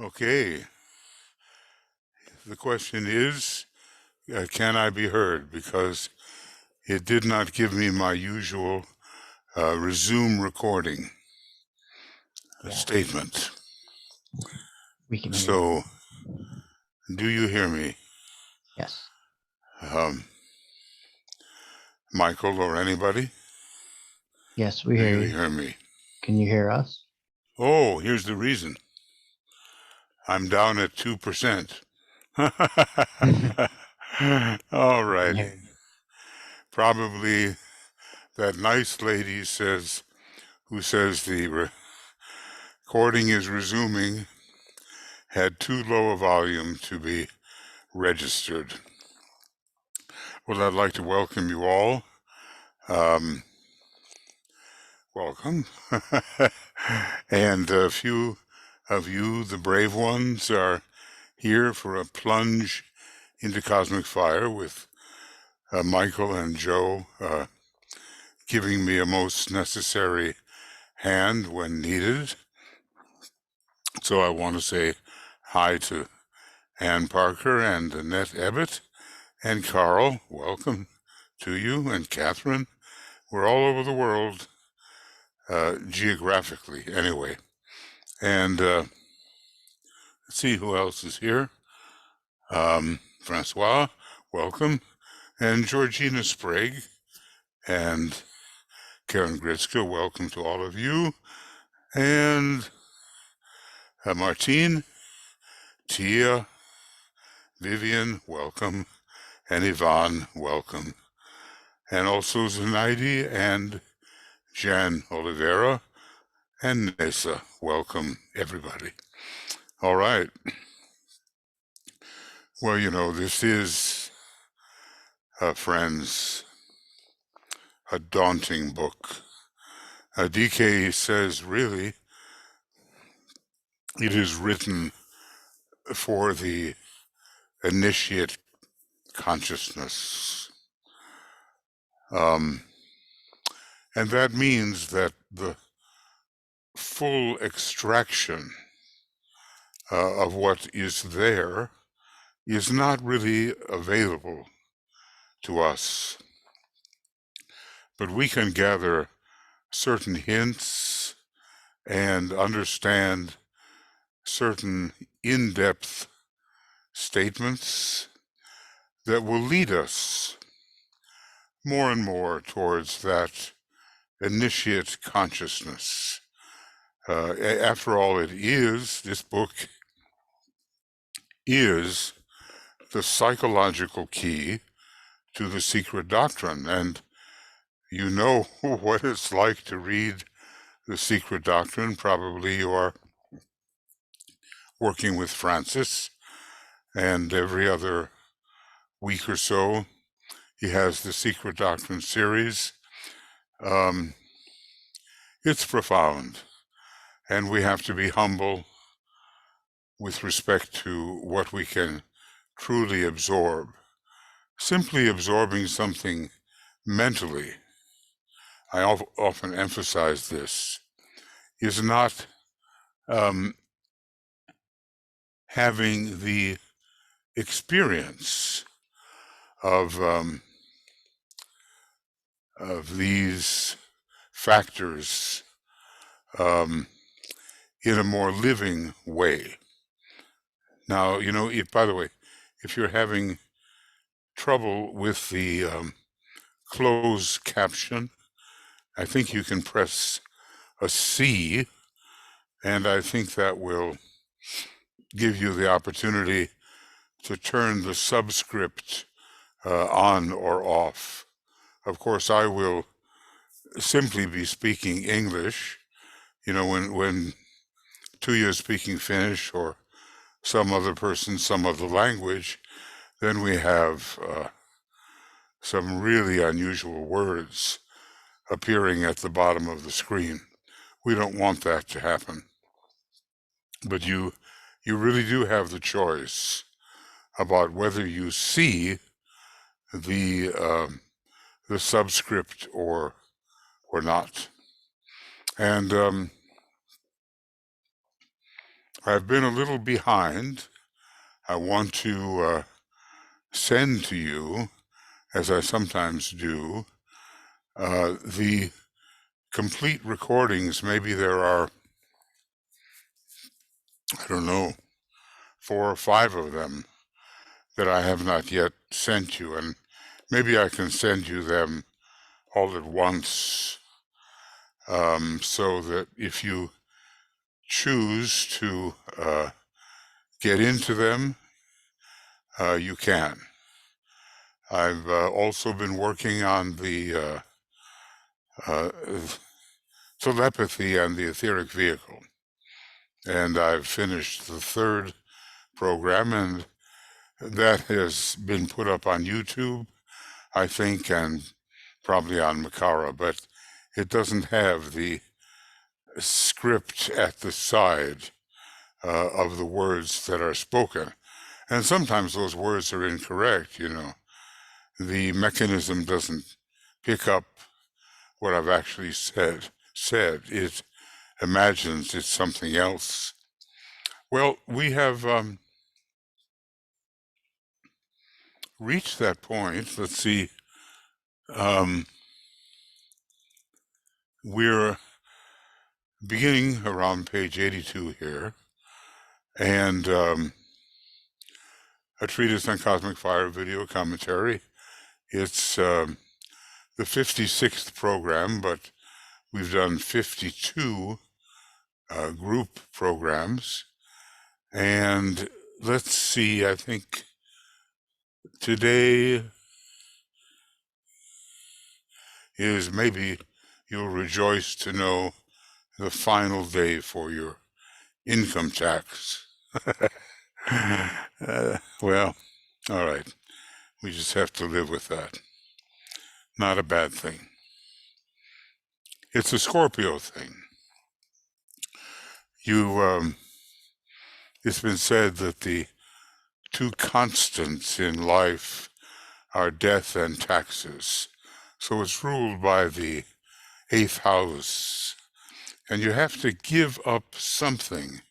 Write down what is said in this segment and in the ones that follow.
Okay, the question is, can I be heard? Because it did not give me my usual resume recording statement. We can hear So, do you hear me? Yes. Michael or anybody? Yes, we Do hear you you. hear me? Can you hear us? Oh, here's the reason. I'm down at 2%. All right. Probably that nice lady who says the recording is resuming had too low a volume to be registered. Well, I'd like to welcome you all. Welcome. And a few of you, the brave ones, are here for a plunge into cosmic fire with Michael and Joe giving me a most necessary hand when needed. So I want to say hi to Ann Parker and Annette Ebbett and Carl. Welcome to you, and Catherine. We're all over the world, geographically anyway. And let's see who else is here. Francois, welcome. And Georgina Sprague and Karen Gritzka, welcome to all of you. And Martine, Tia, Vivian, welcome. And Yvonne, welcome. And also Zenaidi and Jan Oliveira and Nessa, welcome everybody. All right. Well, you know, this is, friends, a daunting book. DK says, really, it is written for the initiate consciousness. And that means that the full extraction of what is there is not really available to us. But we can gather certain hints and understand certain in-depth statements that will lead us more and more towards that initiate consciousness. After all, this book is the psychological key to the secret doctrine. And you know what it's like to read the secret doctrine. Probably you are working with Francis, and every other week or so he has the secret doctrine series. It's profound, and we have to be humble with respect to what we can truly absorb. Simply absorbing something mentally, I often emphasize this, is not having the experience of these factors in a more living way. Now, you know, by the way, if you're having trouble with the closed caption, I think you can press a C, and I think that will give you the opportunity to turn the subscript on or off. Of course, I will simply be speaking English. You know, when Tuya is speaking Finnish or some other person, some other language, then we have some really unusual words appearing at the bottom of the screen. We don't want that to happen. But you really do have the choice about whether you see the subscript or not. And I've been a little behind. I want to send to you, as I sometimes do, the complete recordings. Maybe there are, I don't know, 4 or 5 of them that I have not yet sent you, and maybe I can send you them all at once, so that if you choose to get into them, you can. I've also been working on the telepathy and the etheric vehicle, and I've finished the 3rd program, and that has been put up on YouTube, I think, and probably on Makara, but it doesn't have the script at the side of the words that are spoken. And sometimes those words are incorrect, you know. The mechanism doesn't pick up what I've actually said. It imagines it's something else. Well, we have reached that point. Let's see. We're beginning around page 82 here, and A Treatise on Cosmic Fire video commentary. It's the 56th program, but we've done 52 group programs. And let's see, I think today is, maybe you'll rejoice to know, the final day for your income tax. Well, all right. We just have to live with that. Not a bad thing. It's a Scorpio thing. It's been said that the 2 constants in life are death and taxes. So it's ruled by the 8th house. And you have to give up something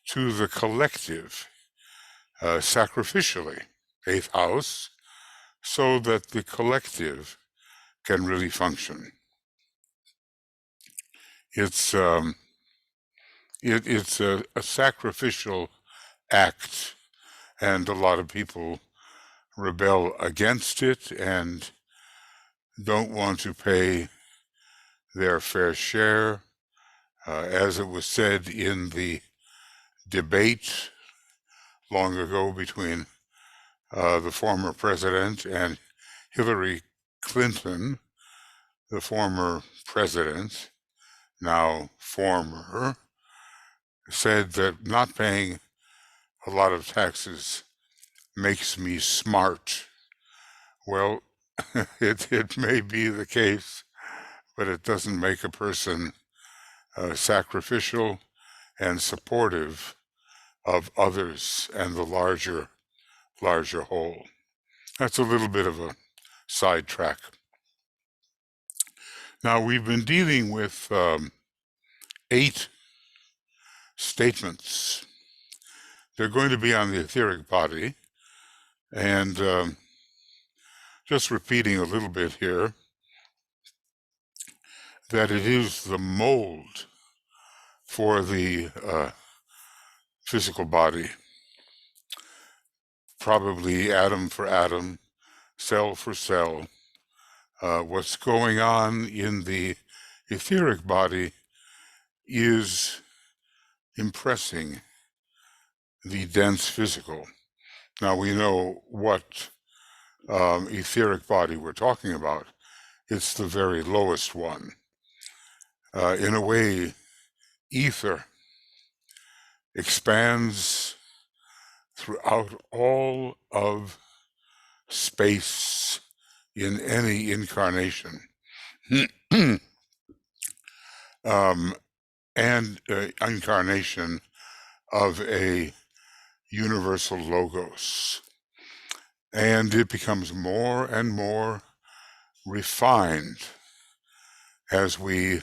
to the collective, sacrificially, 8th house, so that the collective can really function. It's a sacrificial act, and a lot of people rebel against it and don't want to pay their fair share. As it was said in the debate long ago between the former president and Hillary Clinton, the former president, now former, said that not paying a lot of taxes makes me smart. Well, it may be the case, but it doesn't make a person sacrificial and supportive of others and the larger whole. That's a little bit of a sidetrack. Now, we've been dealing with 8 statements. They're going to be on the etheric body, and just repeating a little bit here, that it is the mold for the physical body, probably atom for atom, cell for cell. What's going on in the etheric body is impressing the dense physical. Now we know what etheric body we're talking about. It's the very lowest one. In a way, ether expands throughout all of space in any incarnation. And incarnation of a universal logos. And it becomes more and more refined as we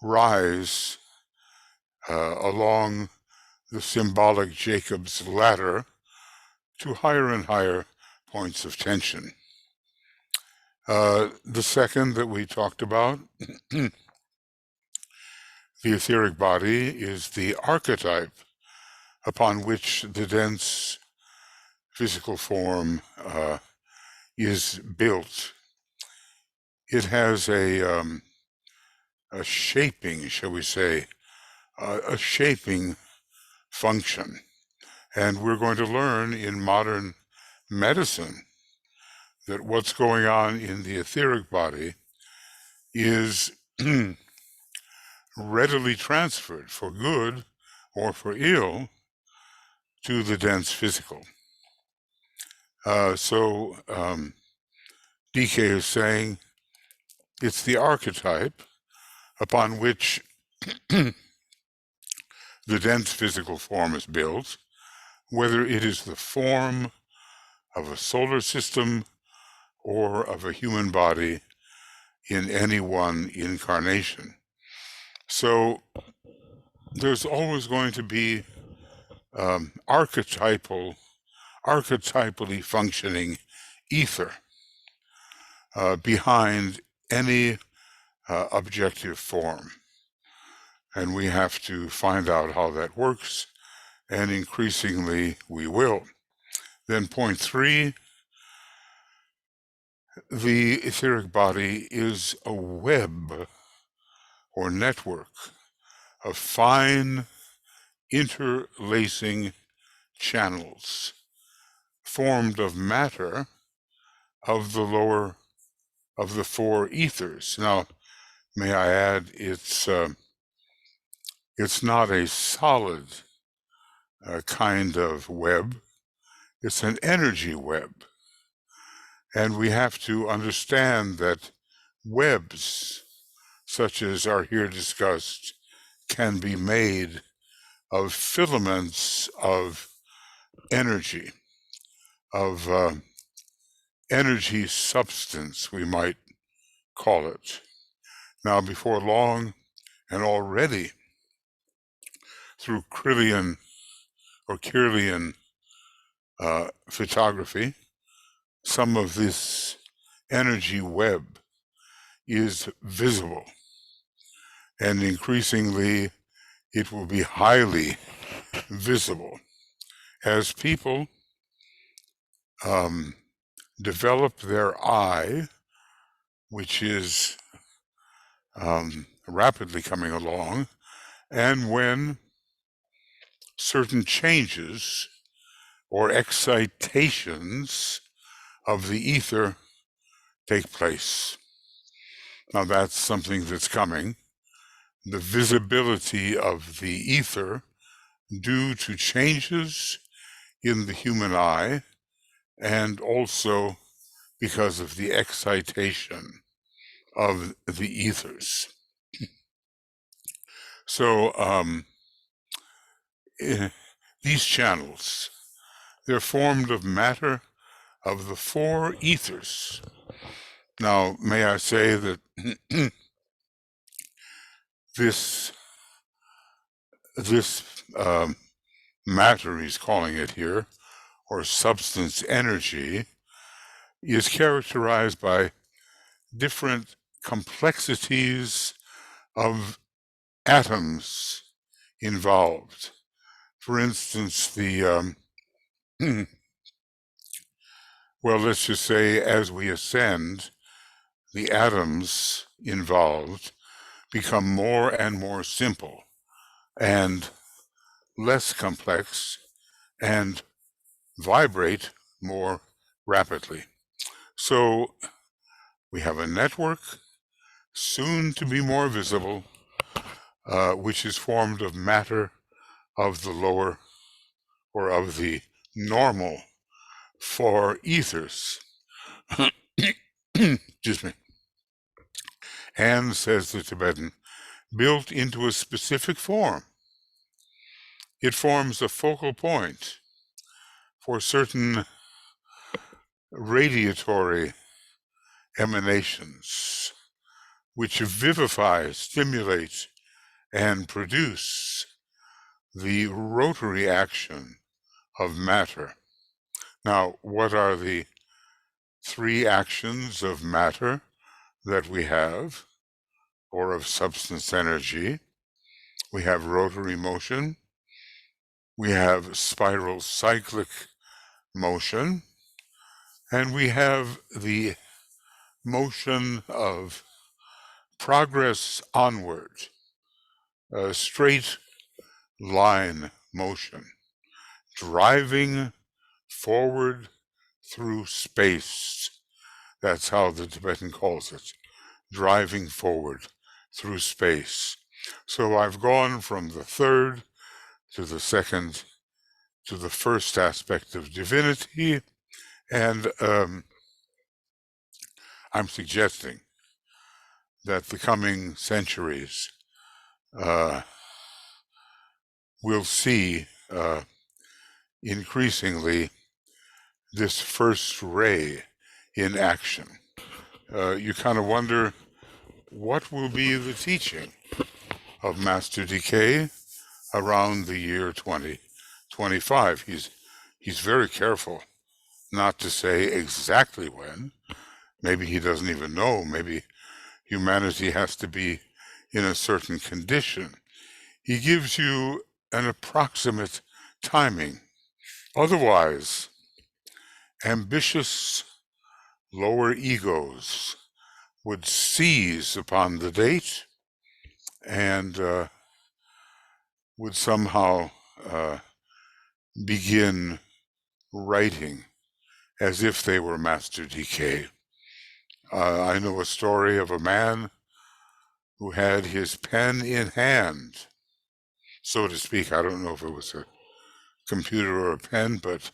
rise along the symbolic Jacob's ladder to higher and higher points of tension. The second that we talked about, the etheric body, is the archetype upon which the dense physical form is built. It has a shaping, shall we say, a shaping function. And we're going to learn in modern medicine that what's going on in the etheric body is readily transferred for good or for ill to the dense physical. So DK is saying it's the archetype upon which the dense physical form is built, whether it is the form of a solar system or of a human body in any one incarnation. So there's always going to be archetypally functioning ether behind any objective form. And we have to find out how that works, and increasingly we will. Then point 3, the etheric body is a web or network of fine interlacing channels formed of matter of the lower of the 4 ethers. Now, may I add, it's not a solid kind of web. It's an energy web. And we have to understand that webs, such as are here discussed, can be made of filaments of energy, of energy substance, we might call it. Now, before long, and already through Kirlian photography, some of this energy web is visible, and increasingly it will be highly visible as people develop their eye, which is rapidly coming along, and when certain changes or excitations of the ether take place. Now that's something that's coming. The visibility of the ether due to changes in the human eye, and also because of the excitation of the ethers. So these channels, they're formed of matter of the 4 ethers. Now, may I say that this matter, he's calling it here, or substance energy, is characterized by different complexities of atoms involved. For instance, the well, let's just say as we ascend, the atoms involved become more and more simple and less complex and vibrate more rapidly. So we have a network, soon to be more visible, which is formed of matter of the lower or of the normal 4 ethers. Excuse me. And, says the Tibetan, built into a specific form. It forms a focal point for certain radiatory emanations, which vivify, stimulate, and produce the rotary action of matter. Now, what are the three actions of matter that we have, or of substance energy? We have rotary motion, we have spiral cyclic motion, and we have the motion of progress onward, a straight line motion, driving forward through space. That's how the Tibetan calls it, driving forward through space. So I've gone from the third to the second to the first aspect of divinity, and I'm suggesting that the coming centuries will see increasingly this first ray in action. You kind of wonder, what will be the teaching of Master Decay around the year 2025? He's very careful not to say exactly when. Maybe he doesn't even know. Maybe humanity has to be in a certain condition. He gives you an approximate timing. Otherwise, ambitious lower egos would seize upon the date and would somehow begin writing as if they were Master Decay. I know a story of a man who had his pen in hand, so to speak. I don't know if it was a computer or a pen, but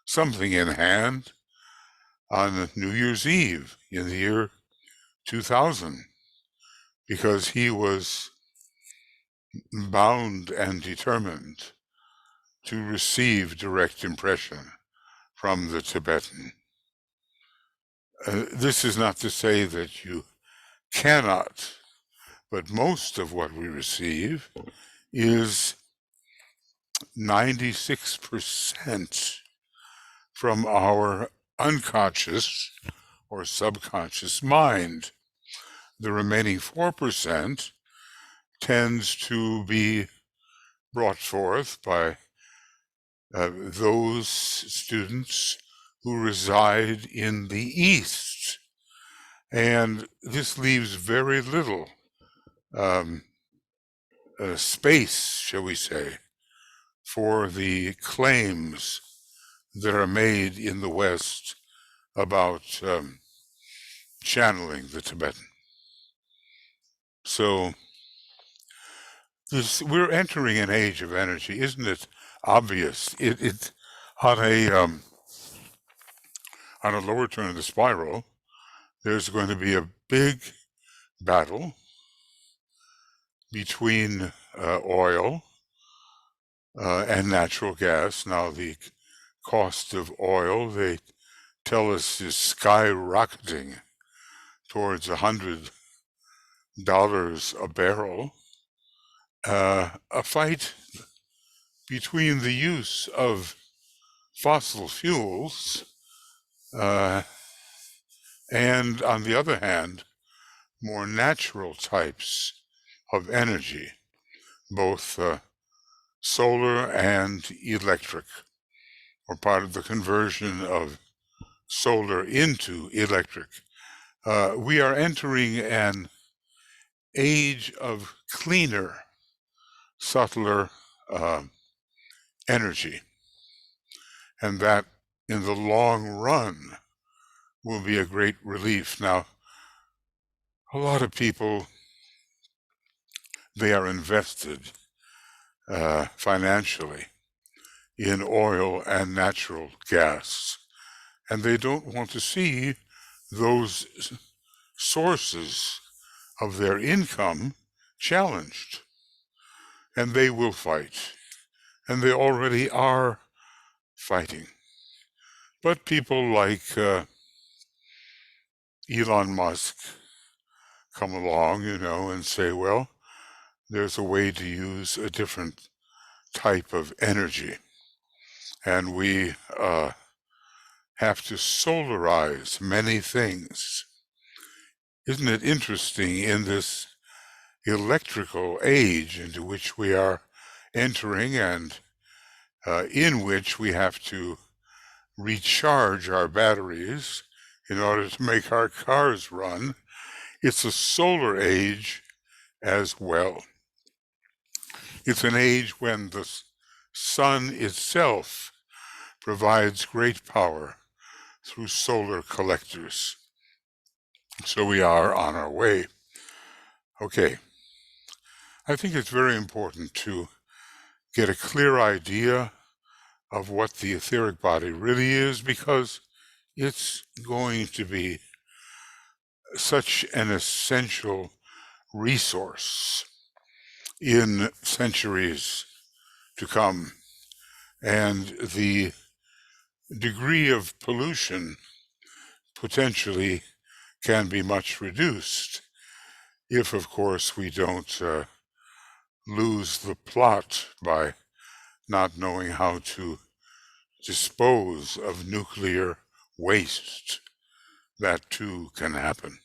something in hand on New Year's Eve in the year 2000, because he was bound and determined to receive direct impression from the Tibetan. This is not to say that you cannot, but most of what we receive is 96% from our unconscious or subconscious mind. The remaining 4% tends to be brought forth by those students who reside in the East. And this leaves very little space, shall we say, for the claims that are made in the West about channeling the Tibetan. So we're entering an age of energy, isn't it obvious? It on a lower turn of the spiral, there's going to be a big battle between oil and natural gas. Now, the cost of oil, they tell us, is skyrocketing towards $100 a barrel. A fight between the use of fossil fuels and, on the other hand, more natural types of energy, both solar and electric, or part of the conversion of solar into electric. We are entering an age of cleaner, subtler energy, and that in the long run will be a great relief. Now, a lot of people, they are invested financially in oil and natural gas, and they don't want to see those sources of their income challenged. And they will fight, and they already are fighting. But people like Elon Musk come along, and say, well, there's a way to use a different type of energy. And we have to solarize many things. Isn't it interesting in this electrical age into which we are entering and in which we have to recharge our batteries in order to make our cars run? It's a solar age as well. It's an age when the sun itself provides great power through solar collectors. So we are on our way. Okay. I think it's very important to get a clear idea of what the etheric body really is, because it's going to be such an essential resource in centuries to come. And the degree of pollution potentially can be much reduced if, of course, we don't lose the plot by not knowing how to dispose of nuclear waste. That too can happen.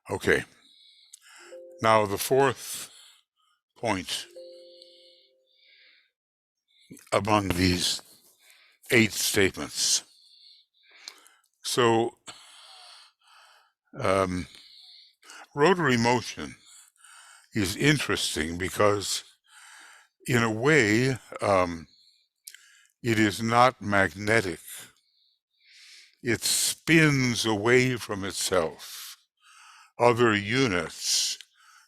Okay. Now the fourth point among these 8 statements. So, rotary motion is interesting because, in a way, it is not magnetic. It spins away from itself other units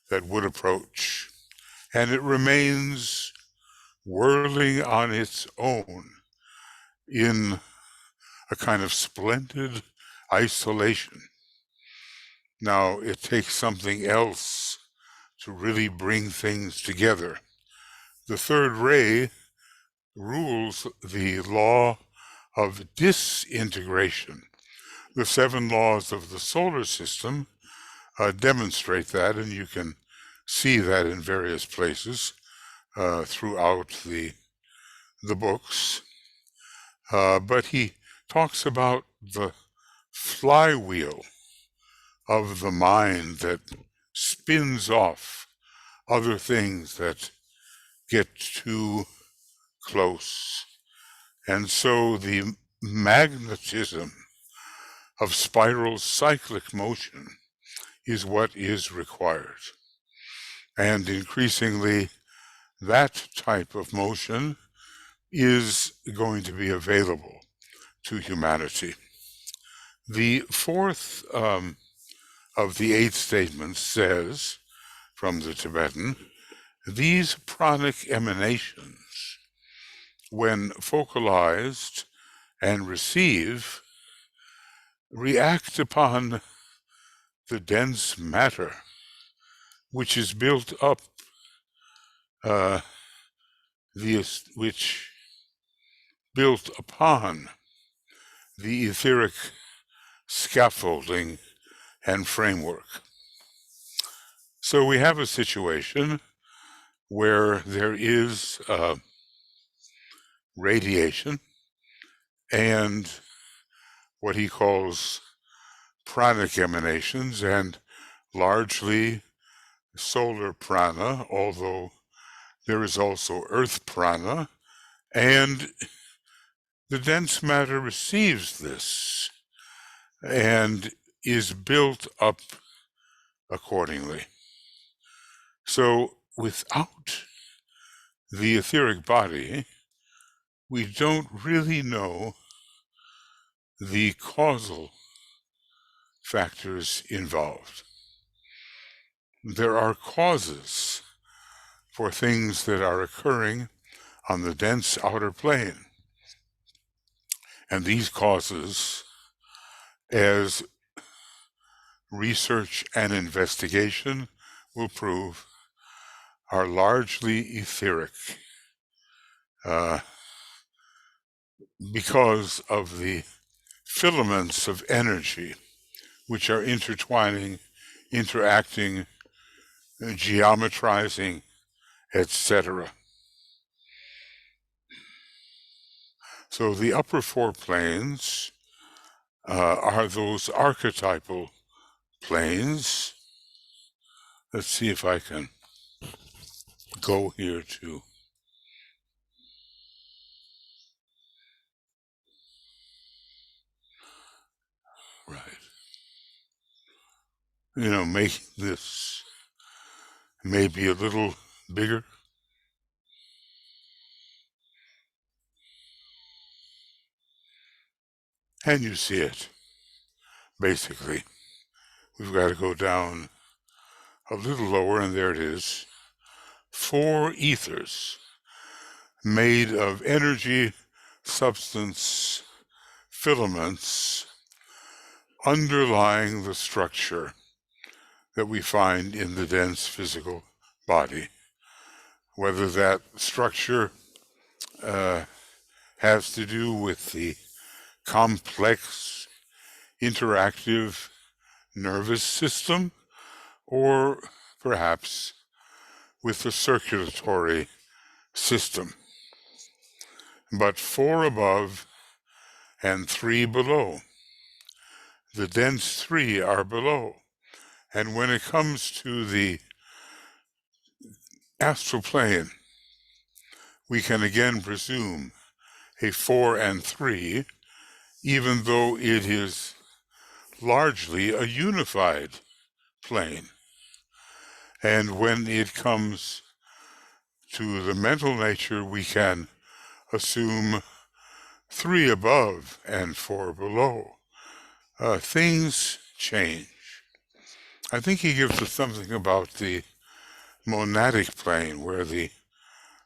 that would approach, and it remains whirling on its own in a kind of splendid isolation. Now, it takes something else to really bring things together. The third ray rules the law of disintegration. The 7 laws of the solar system demonstrate that, and you can see that in various places throughout the books. But he talks about the flywheel of the mind that spins off other things that get too close. And so the magnetism of spiral cyclic motion is what is required. And increasingly, that type of motion is going to be available to humanity. The fourth of the 8 statements says, from the Tibetan, these pranic emanations, when focalized and receive, react upon the dense matter which is built up, which built upon the etheric scaffolding and framework. So we have a situation where there is radiation and what he calls pranic emanations, and largely solar prana, although there is also earth prana, and the dense matter receives this and is built up accordingly. So without the etheric body, we don't really know the causal factors involved. There are causes for things that are occurring on the dense outer plane. And these causes, as research and investigation will prove, are largely etheric because of the filaments of energy which are intertwining, interacting, geometrizing etc. So the upper four planes are those archetypal planes. Let's see if I can go here too. Right. You know, making this maybe a little bigger. And you see it, basically. We've got to go down a little lower, and there it is. 4 ethers made of energy, substance, filaments underlying the structure that we find in the dense physical body. Whether that structure has to do with the complex, interactive nervous system, or perhaps with the circulatory system. But 4 above and 3 below. The dense 3 are below. And when it comes to the astral plane, we can again presume a 4 and 3, even though it is largely a unified plane. And when it comes to the mental nature, we can assume 3 above and 4 below. Things change. I think he gives us something about the monadic plane, where the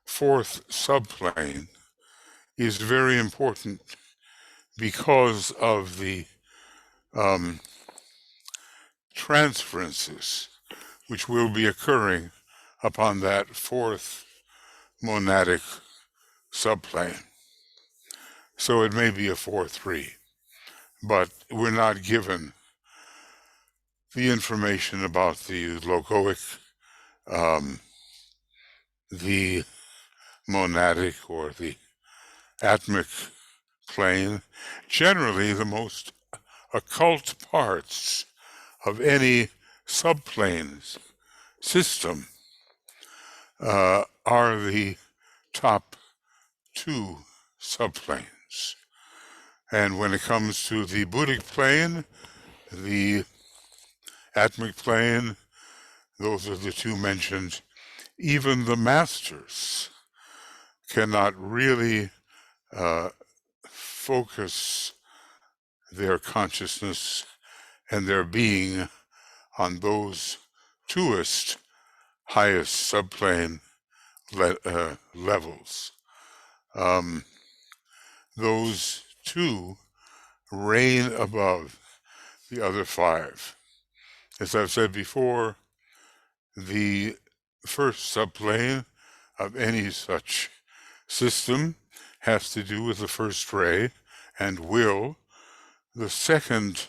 4th subplane is very important because of the transferences which will be occurring upon that 4th monadic subplane. So it may be a 4-3, but we're not given the information about the logoic, the monadic, or the atmic plane. Generally, the most occult parts of any subplanes system are the top 2 subplanes. And when it comes to the Buddhic plane, the atmic plane, those are the 2 mentioned. Even the masters cannot really focus their consciousness and their being on those 2est, highest subplane levels. Those 2 reign above the other 5. As I've said before, the first subplane of any such system has to do with the first ray and will. The second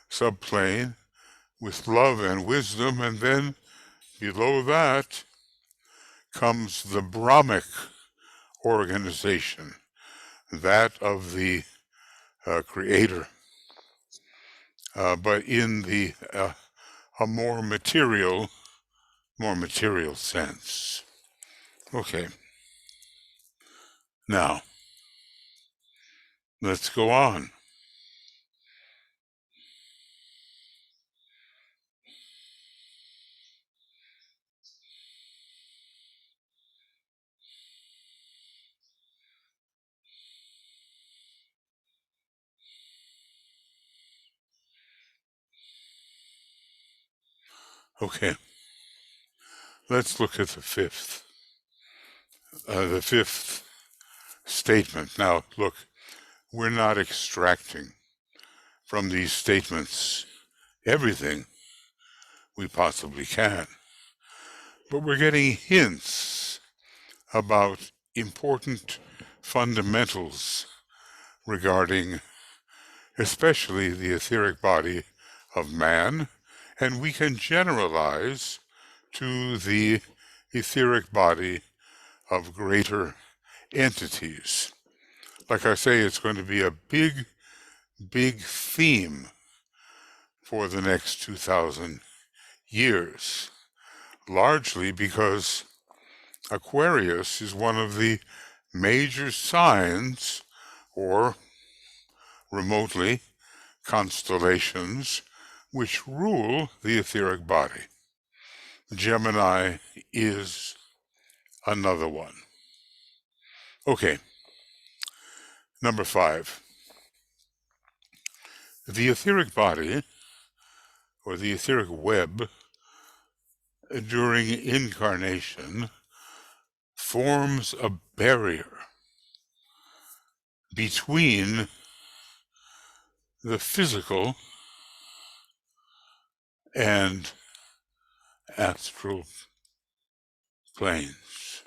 subplane with love and wisdom, and then below that comes the Brahmic organization, that of the Creator, but in the a more material sense. Okay. Now, let's go on. Okay. Let's look at the 5th. The 5th statement. Now, look, we're not extracting from these statements everything we possibly can, but we're getting hints about important fundamentals regarding especially the etheric body of man, and we can generalize to the etheric body of greater entities. Like I say, it's going to be a big, big theme for the next 2,000 years, largely because Aquarius is one of the major signs, or remotely, constellations, which rule the etheric body. Gemini is another one. Okay, number 5. The etheric body, or the etheric web, during incarnation, forms a barrier between the physical and astral planes.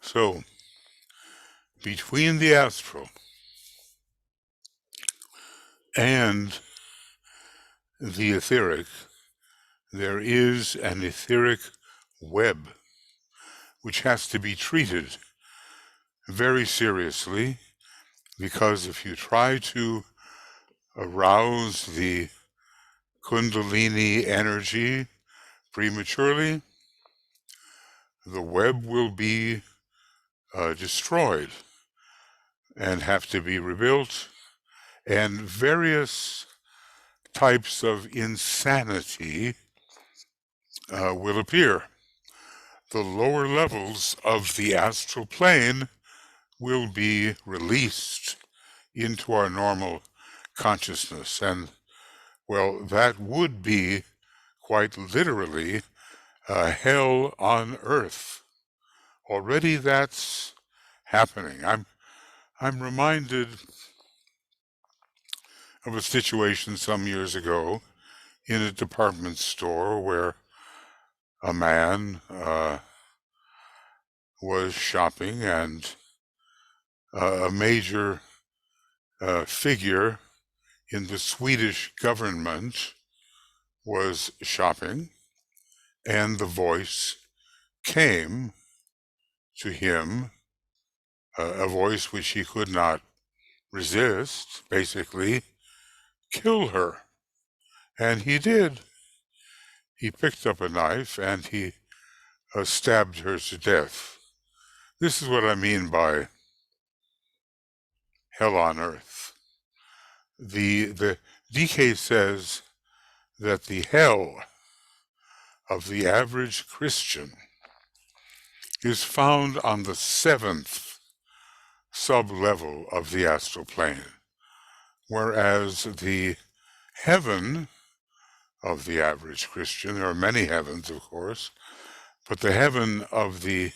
So, between the astral and the etheric, there is an etheric web which has to be treated very seriously, because if you try to arouse the Kundalini energy prematurely, the web will be destroyed and have to be rebuilt, and various types of insanity will appear. The lower levels of the astral plane will be released into our normal consciousness, and well, that would be quite literally hell on earth. Already that's happening. I'm reminded of a situation some years ago in a department store where a man was shopping, and a major figure in the Swedish government was shopping, and the voice came to him, a voice which he could not resist, basically, kill her. And he did. He picked up a knife and he stabbed her to death. This is what I mean by hell on earth. The DK says that the hell of the average Christian is found on the 7th sub-level of the astral plane, whereas the heaven of the average Christian, there are many heavens, of course, but the heaven of the,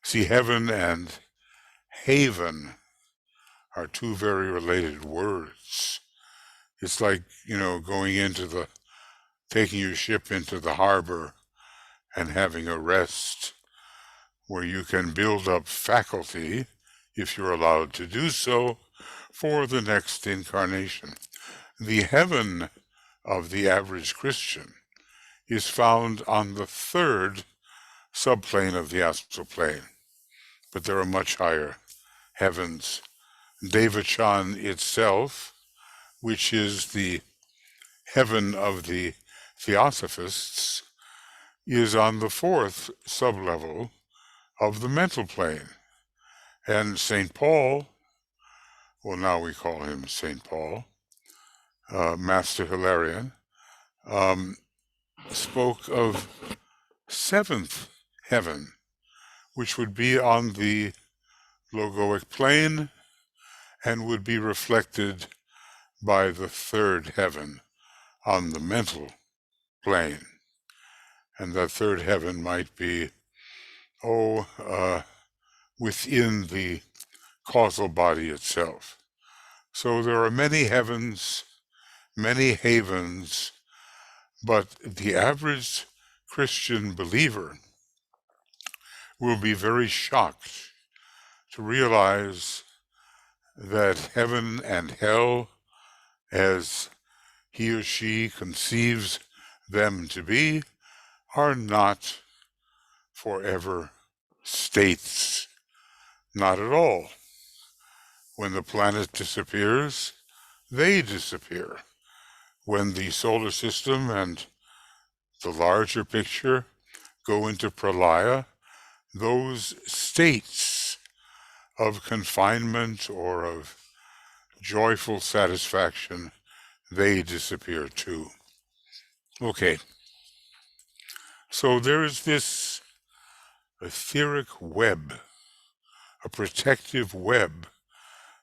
see, heaven and haven are two very related words. It's like, going taking your ship into the harbor and having a rest where you can build up faculty, if you're allowed to do so, for the next incarnation. The heaven of the average Christian is found on the 3rd subplane of the astral plane, but there are much higher heavens. Devachan itself, which is the heaven of the Theosophists, is on the 4th sublevel of the mental plane. And St. Paul, well, now we call him St. Paul, Master Hilarion, spoke of 7th heaven, which would be on the logoic plane and would be reflected by the 3rd heaven on the mental plane. And that 3rd heaven might be, within the causal body itself. So there are many heavens, many havens, but the average Christian believer will be very shocked to realize that heaven and hell, as he or she conceives them to be, are not forever states. Not at all. When the planet disappears, they disappear. When the solar system and the larger picture go into pralaya, those states of confinement or of joyful satisfaction, they disappear too. Okay, so there's this etheric web, a protective web,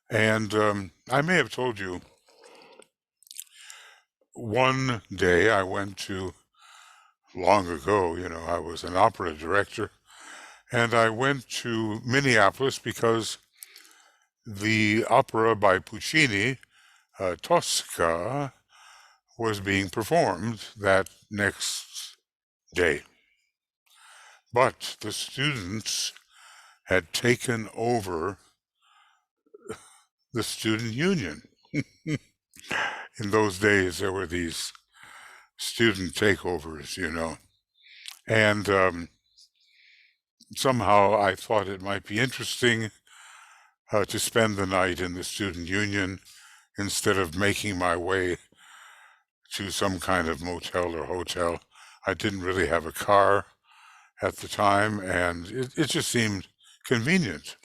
and I may have told you, one day I went to, long ago, I was an opera director, and I went to Minneapolis because the opera by Puccini, Tosca, was being performed that next day. But the students had taken over the student union. In those days, there were these student takeovers, and somehow I thought it might be interesting to spend the night in the student union instead of making my way to some kind of motel or hotel. I didn't really have a car at the time, and it just seemed convenient.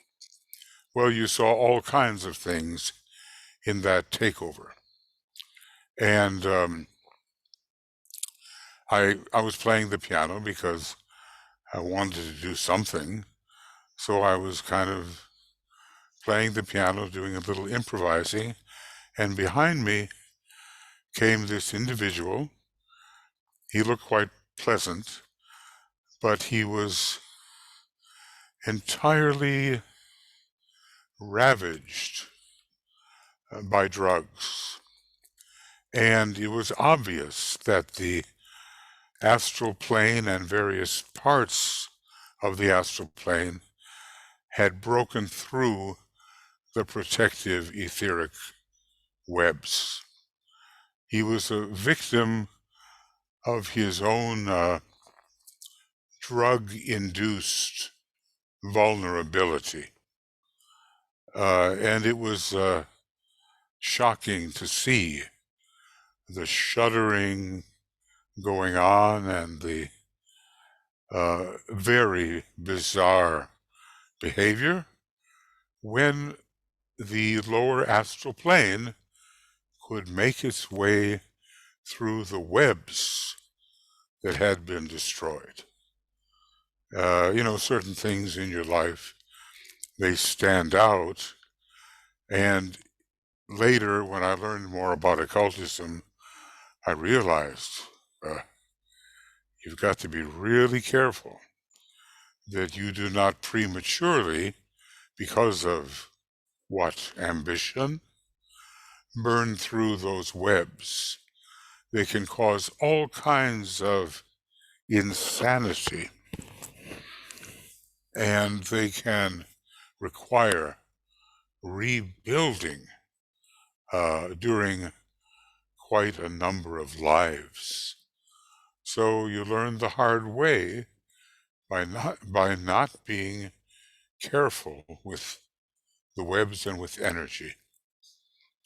Well, you saw all kinds of things in that takeover. And I was playing the piano because I wanted to do something. So I was kind of playing the piano, doing a little improvising, and behind me came this individual. He looked quite pleasant, but he was entirely ravaged by drugs. And it was obvious that the astral plane and various parts of the astral plane had broken through the protective etheric webs. He was a victim of his own drug-induced vulnerability. And it was shocking to see the shuddering going on and the very bizarre behavior when the lower astral plane could make its way through the webs that had been destroyed. Certain things in your life, they stand out. And later, when I learned more about occultism, I realized you've got to be really careful that you do not prematurely, because of what ambition, burn through those webs. They can cause all kinds of insanity, and they can require rebuilding during quite a number of lives. So you learn the hard way by not being careful with the webs and with energy.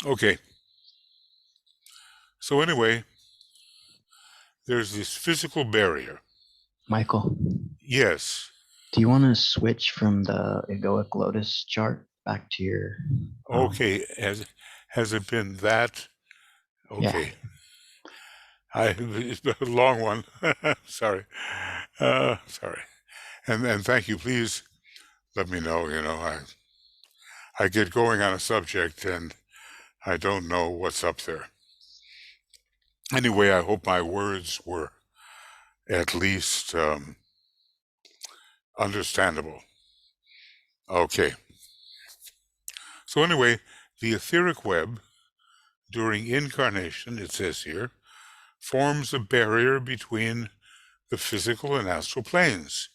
Okay. So anyway, there's this physical barrier. Michael, Yes. do you want to switch from the egoic lotus chart back to your... Okay. Has it been that? Okay. Yeah. It's been a long one. Sorry. Sorry. And thank you. Please let me know. I get going on a subject and I don't know what's up there. Anyway, I hope my words were at least understandable. Okay. So anyway, the etheric web during incarnation, it says here, forms a barrier between the physical and astral planes,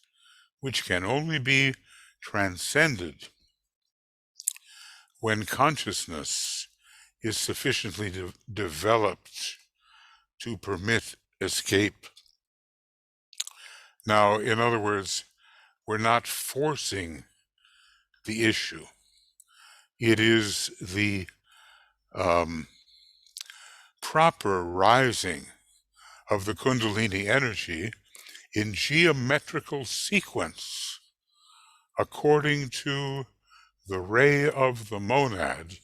which can only be transcended when consciousness is sufficiently developed to permit escape. Now, in other words, we're not forcing the issue. It is the proper rising of the Kundalini energy in geometrical sequence according to the ray of the monad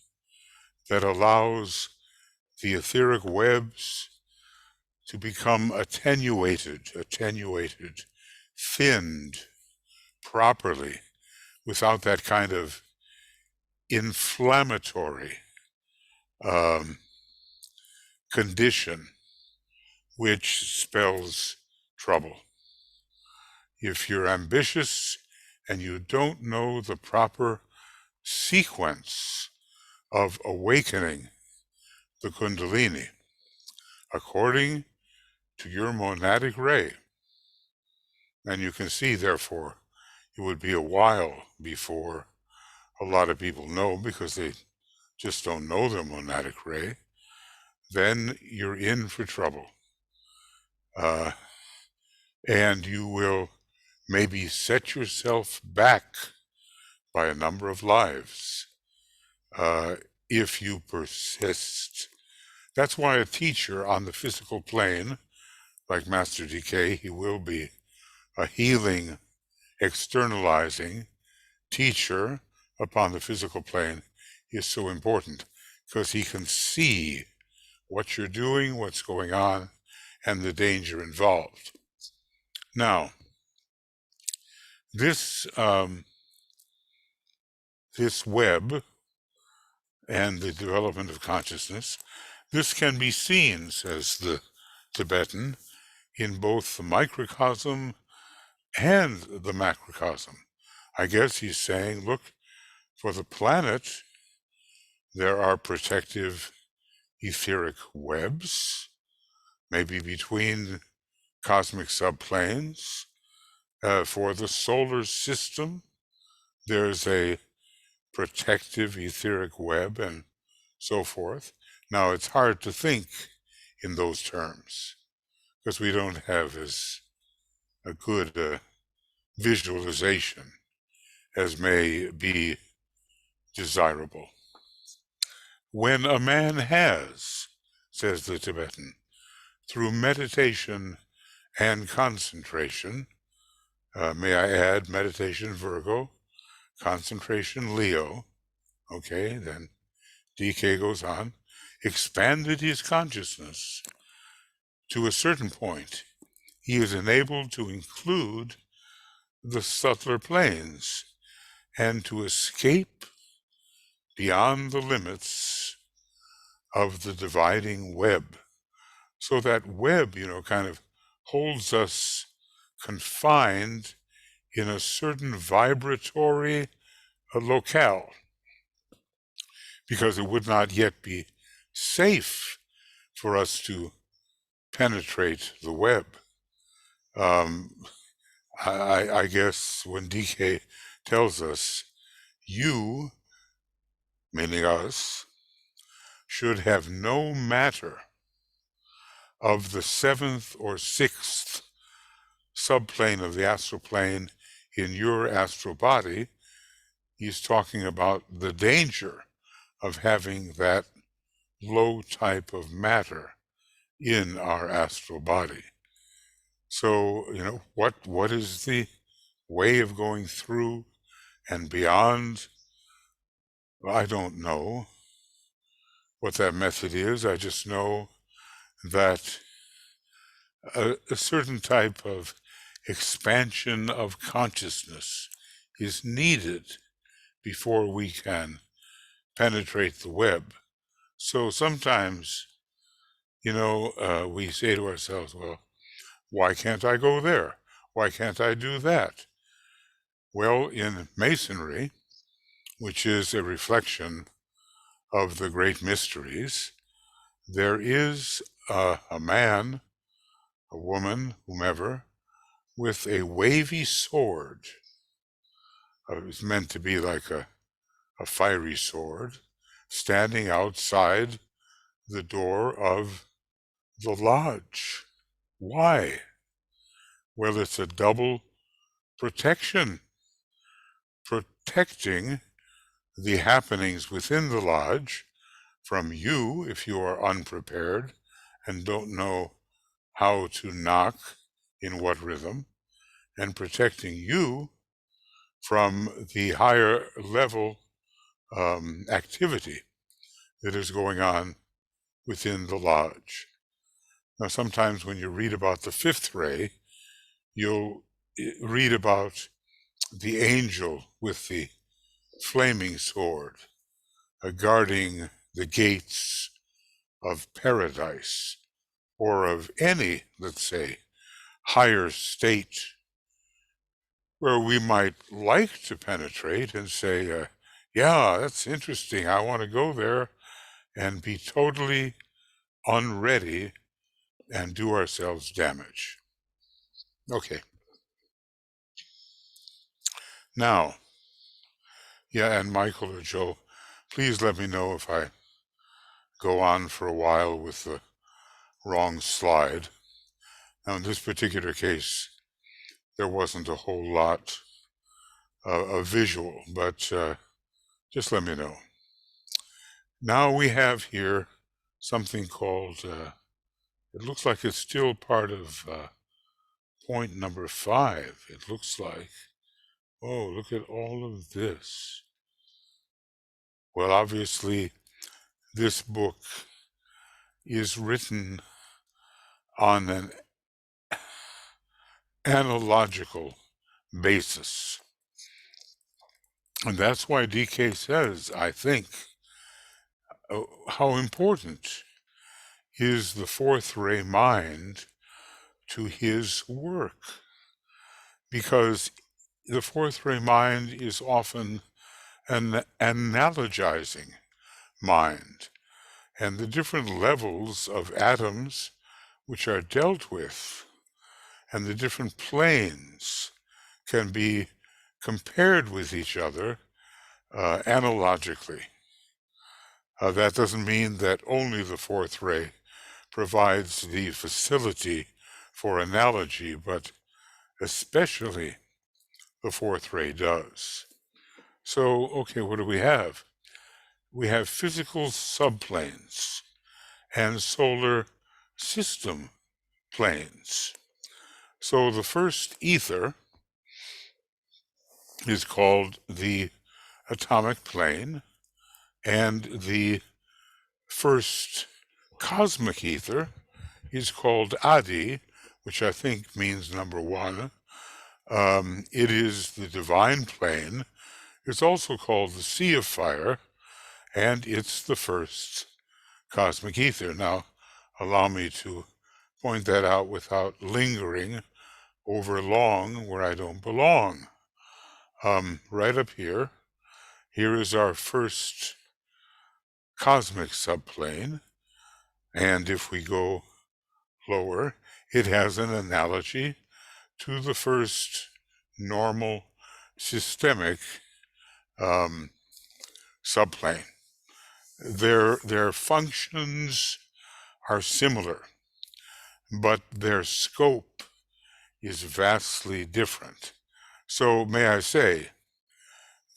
that allows the etheric webs to become attenuated, thinned properly without that kind of inflammatory condition which spells trouble. If you're ambitious and you don't know the proper sequence of awakening the Kundalini according to your monadic ray, and you can see, therefore, it would be a while before a lot of people know, because they just don't know their monadic ray, then you're in for trouble. And you will maybe set yourself back by a number of lives if you persist. That's why a teacher on the physical plane, like Master DK, he will be a healing, externalizing teacher upon the physical plane, is so important, because he can see what you're doing, what's going on, and the danger involved. Now, this web and the development of consciousness, this can be seen, says the Tibetan, in both the microcosm and the macrocosm. I guess he's saying, look, for the planet, there are protective etheric webs, maybe between cosmic subplanes. For the solar system, there's a protective etheric web and so forth. Now, it's hard to think in those terms because we don't have as a good visualization as may be desirable. When a man has, says the Tibetan, through meditation and concentration, may I add meditation Virgo, concentration Leo, okay, then DK goes on, expanded his consciousness to a certain point, he is enabled to include the subtler planes and to escape beyond the limits of the dividing web. So that web, kind of holds us confined in a certain vibratory locale, because it would not yet be safe for us to penetrate the web. I guess when DK tells us, you, meaning us, should have no matter of the seventh or sixth subplane of the astral plane in your astral body, he's talking about the danger of having that low type of matter in our astral body. So, what is the way of going through and beyond? Well, I don't know what that method is. I just know that a certain type of expansion of consciousness is needed before we can penetrate the web. So sometimes, we say to ourselves, well, why can't I go there? Why can't I do that? Well, in Masonry, which is a reflection of the great mysteries, there is a man, a woman, whomever, with a wavy sword. It's meant to be like a fiery sword, standing outside the door of the lodge. Why? Well, it's a double protection, protecting the happenings within the lodge from you if you are unprepared and don't know how to knock in what rhythm, and protecting you from the higher level activity that is going on within the lodge. Now, sometimes when you read about the fifth ray, you'll read about the angel with the flaming sword guarding the gates of paradise or of any, let's say, higher state where we might like to penetrate and say, yeah, that's interesting, I want to go there, and be totally unready and do ourselves damage. Okay. Now, yeah, and Michael or Joe, please let me know if I go on for a while with the wrong slide. Now, in this particular case, there wasn't a whole lot of visual, but just let me know. Now we have here something called, it looks like it's still part of point number 5. It looks like, oh, look at all of this. Well, obviously, this book is written on an analogical basis. And that's why DK says, I think, how important is the fourth ray mind to his work. Because the fourth ray mind is often an analogizing mind. And the different levels of atoms which are dealt with and the different planes can be compared with each other analogically. That doesn't mean that only the fourth ray provides the facility for analogy, but especially the fourth ray does. So, okay, what do we have? We have physical subplanes and solar system planes. So the first ether is called the atomic plane, and the first cosmic ether is called Adi, which I think means number 1. It is the divine plane. It's also called the sea of fire, and it's the first cosmic ether. Now, allow me to point that out without lingering over long where I don't belong. Right up here, here is our first cosmic subplane, and if we go lower, it has an analogy to the first normal systemic subplane. Their functions are similar, but their scope is vastly different. So may I say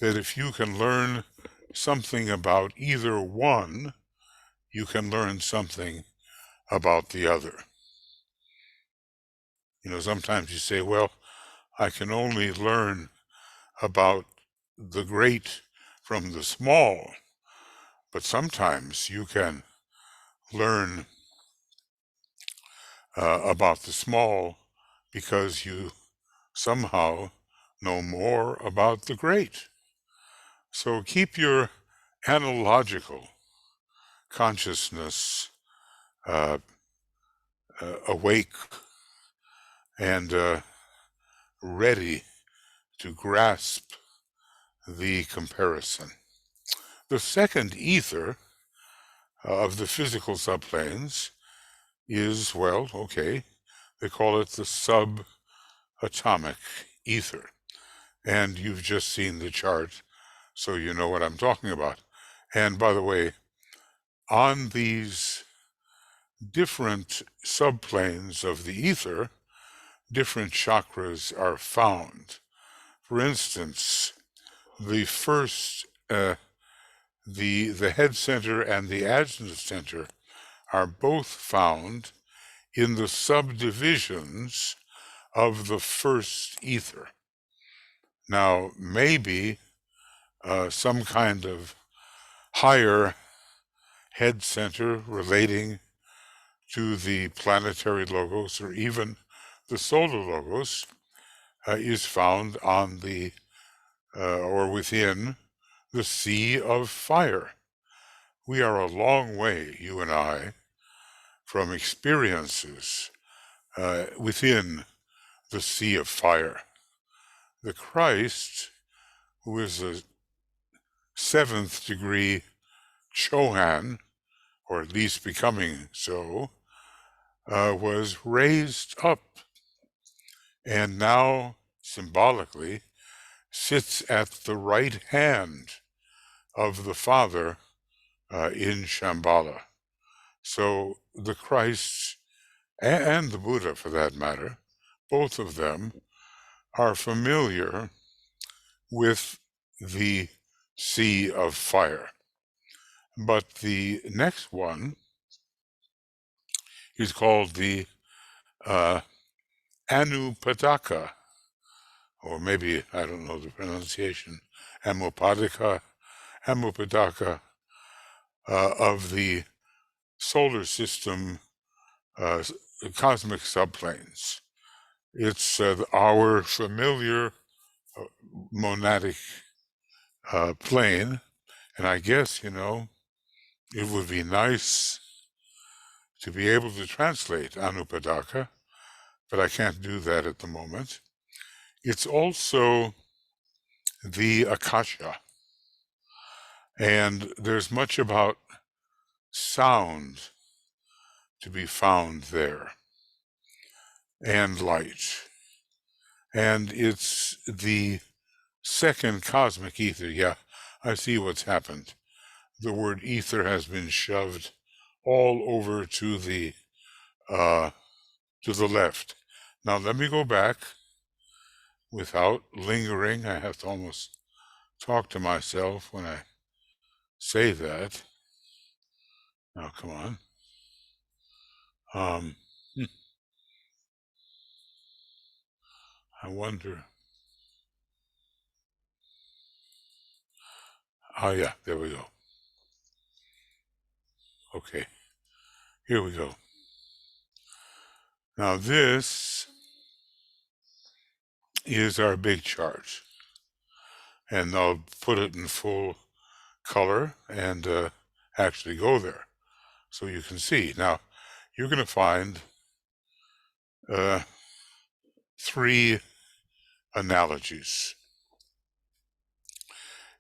that if you can learn something about either one, you can learn something about the other. You know, sometimes you say, well, I can only learn about the great from the small, but sometimes you can learn about the small because you somehow know more about the great. So keep your analogical consciousness awake and ready to grasp the comparison. The second ether of the physical subplanes is, well, okay, they call it the subatomic ether. And you've just seen the chart, so you know what I'm talking about. And by the way, on these different subplanes of the ether, different chakras are found. For instance, the first, the head center and the Ajna center are both found in the subdivisions of the first ether. Now, maybe some kind of higher head center relating to the planetary logos or even the solar logos is found on the or within the sea of fire. We are a long way, you and I, from experiences within the sea of fire. The Christ, who is a 7th degree Chohan, or at least becoming so, was raised up and now symbolically sits at the right hand of the Father in Shambhala. So the Christ and the Buddha, for that matter, both of them are familiar with the sea of fire. But the next one is called the Anupadaka, or maybe, I don't know the pronunciation, Anupadaka, of the solar system cosmic subplanes. It's our familiar monadic plane, and I guess, it would be nice to be able to translate Anupadaka, but I can't do that at the moment. It's also the Akasha, and there's much about sound to be found there, and light. And it's the second cosmic ether. Yeah, I see what's happened. The word ether has been shoved all over to the left. Now let me go back without lingering. I have to almost talk to myself when I say that. Now come on. I wonder. Oh yeah, there we go. Okay, here we go. Now this is our big chart, and I'll put it in full color and actually go there so you can see. Now you're going to find 3 analogies.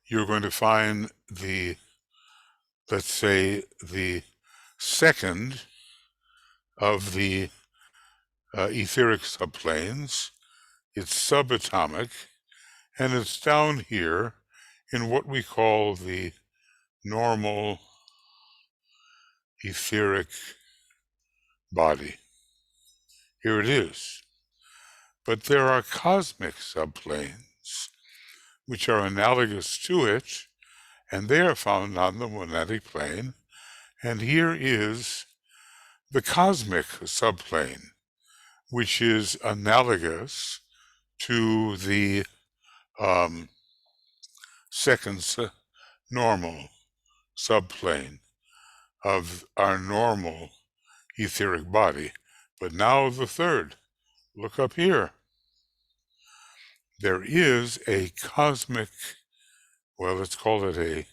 You're going to find the, let's say, the second of the etheric subplanes. It's subatomic, and it's down here in what we call the normal etheric body. Here it is. But there are cosmic subplanes which are analogous to it, and they are found on the monadic plane. And here is the cosmic subplane, which is analogous to the second normal subplane of our normal etheric body. But now the third. Look up here. There is a cosmic, well, let's call it a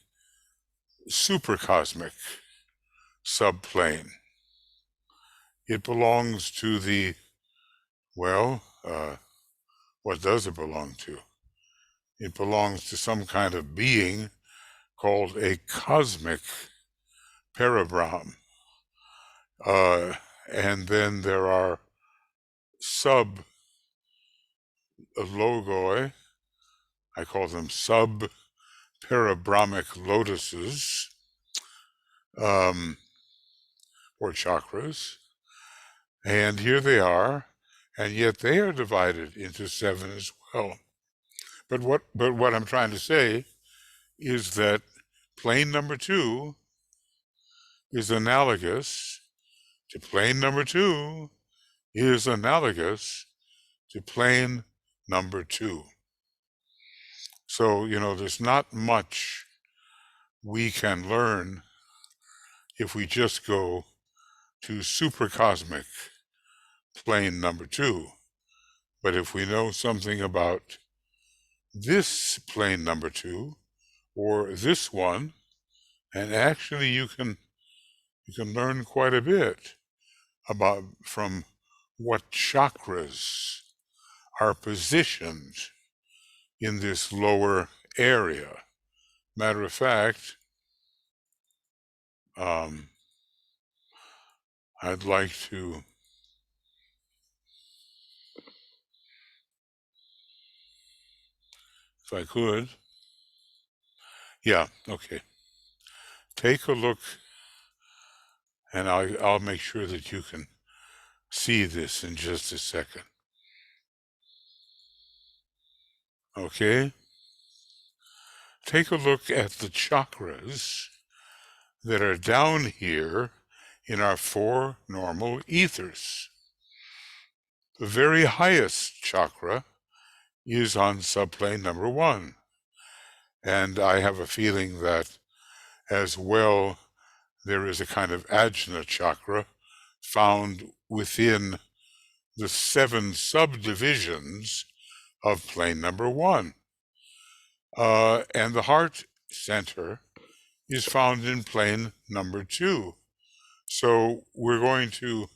supercosmic subplane. It belongs to the, well, what does it belong to? It belongs to some kind of being called a cosmic parabrahm. And then there are sub-logoi, I call them sub-parabrahmic lotuses, or chakras. And here they are, and yet they are divided into 7 as well. But what I'm trying to say is that plane number 2 is analogous to plane number 2 is analogous to plane number 2. So, there's not much we can learn if we just go to supercosmic plane number 2. But if we know something about this plane number 2 or this one, and actually you can learn quite a bit about from what chakras are positioned in this lower area. Matter of fact, I'd like to if I could. Yeah, okay. Take a look, and I'll make sure that you can see this in just a second. Okay? Take a look at the chakras that are down here in our 4 normal ethers. The very highest chakra is on subplane number 1. And I have a feeling that as well there is a kind of Ajna Chakra found within the 7 subdivisions of plane number 1. And the heart center is found in plane number 2. So we're going to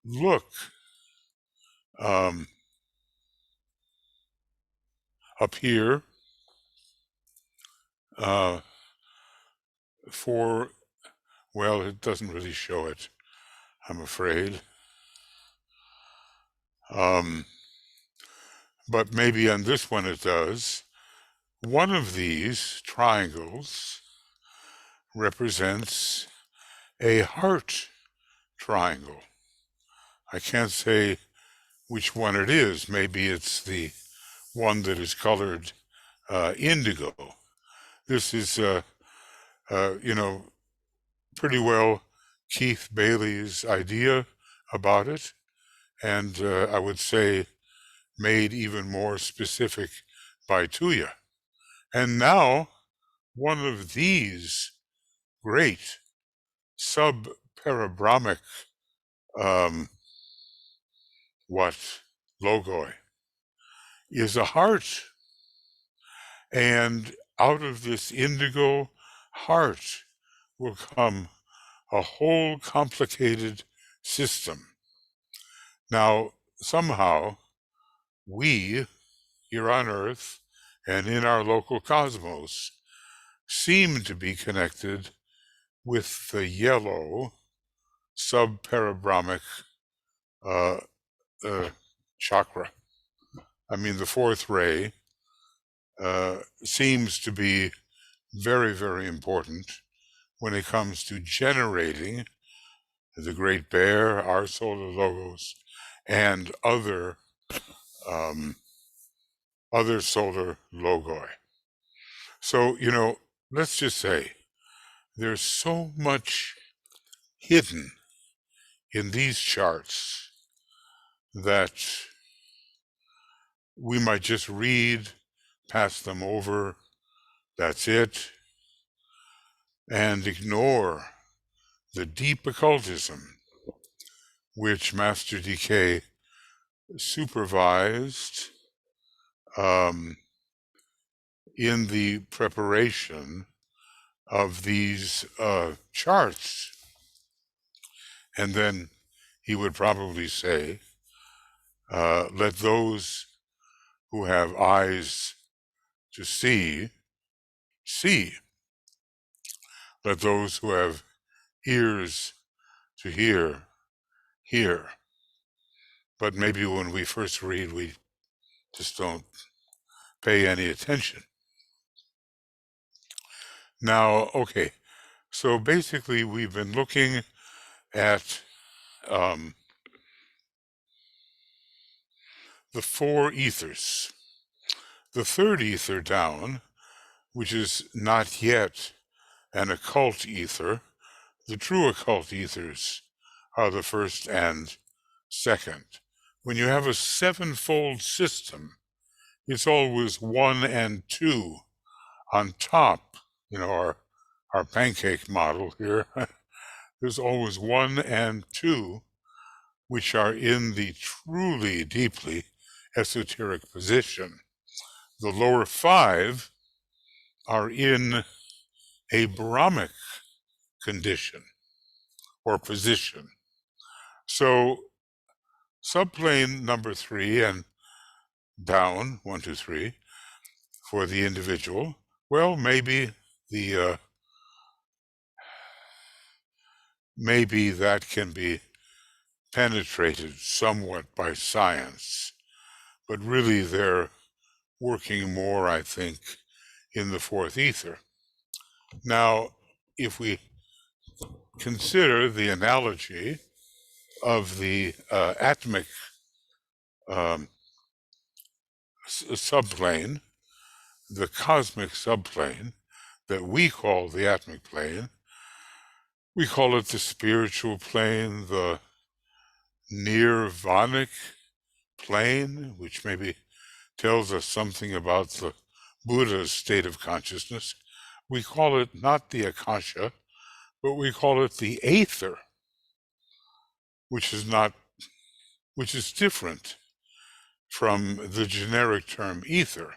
look up here for, well, it doesn't really show it, I'm afraid. But maybe on this one it does. One of these triangles represents a heart triangle. I can't say which one it is. Maybe it's the one that is colored indigo. This is, pretty well Keith Bailey's idea about it, and I would say made even more specific by Tuya. And now, one of these great sub-parabrahmic logoi is a heart. And out of this indigo heart will come a whole complicated system. Now, somehow, we here on Earth and in our local cosmos seem to be connected with the yellow sub-parabrahmic chakra. I mean, the 4th ray seems to be very, very important when it comes to generating the Great Bear, our solar logos, and other solar logoi. So, let's just say there's so much hidden in these charts that we might just read, pass them over, that's it, and ignore the deep occultism which Master DK supervised in the preparation of these charts. And then he would probably say, let those who have eyes to see. Let those who have ears to hear. But maybe when we first read, we just don't pay any attention. Now, okay, so basically we've been looking at the four ethers. The third ether down, which is not yet an occult ether. The true occult ethers are the first and second. When you have a sevenfold system, it's always 1 and 2 on top. You know, our pancake model here, there's always 1 and 2, which are in the truly deeply esoteric position. The lower 5 are in a Brahmic condition or position. So subplane number 3 and down, 1, 2, 3, for the individual, well, maybe maybe that can be penetrated somewhat by science, but really they're working more, I think, in the fourth ether. Now, if we consider the analogy of the atomic subplane, the cosmic subplane that we call the atomic plane, we call it the spiritual plane, the nirvanic plane, which maybe tells us something about the Buddha's state of consciousness. We call it not the Akasha, but we call it the aether, which is different from the generic term ether.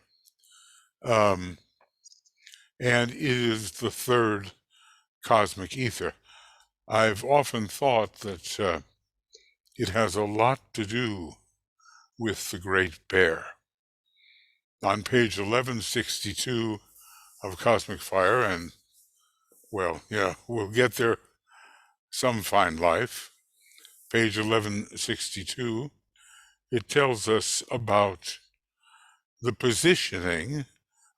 And it is the third cosmic ether. I've often thought that it has a lot to do with the Great Bear. On page 1162 of Cosmic Fire, and well, yeah, we'll get there some fine life, page 1162, it tells us about the positioning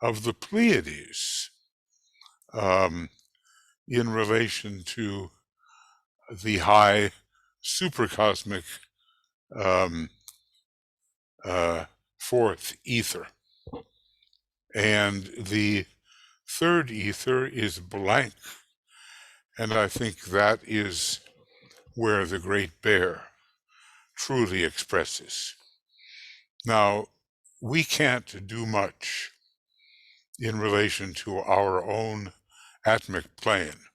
of the Pleiades in relation to the high supercosmic fourth ether. And the third ether is blank. And I think that is where the Great Bear truly expresses. Now, we can't do much in relation to our own atomic plane.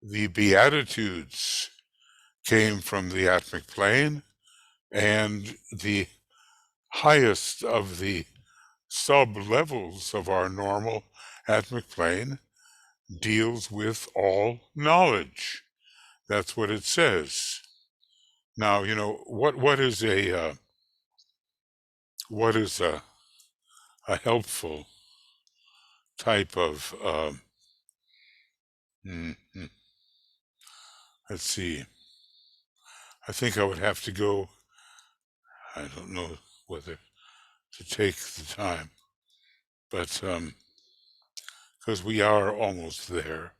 The Beatitudes came from the atomic plane, and the highest of the sub-levels of our normal atomic plane deals with all knowledge. That's what it says. Now, you know, what is a helpful type of let's see. I think I would have to go. I don't know whether to take the time, but because we are almost there.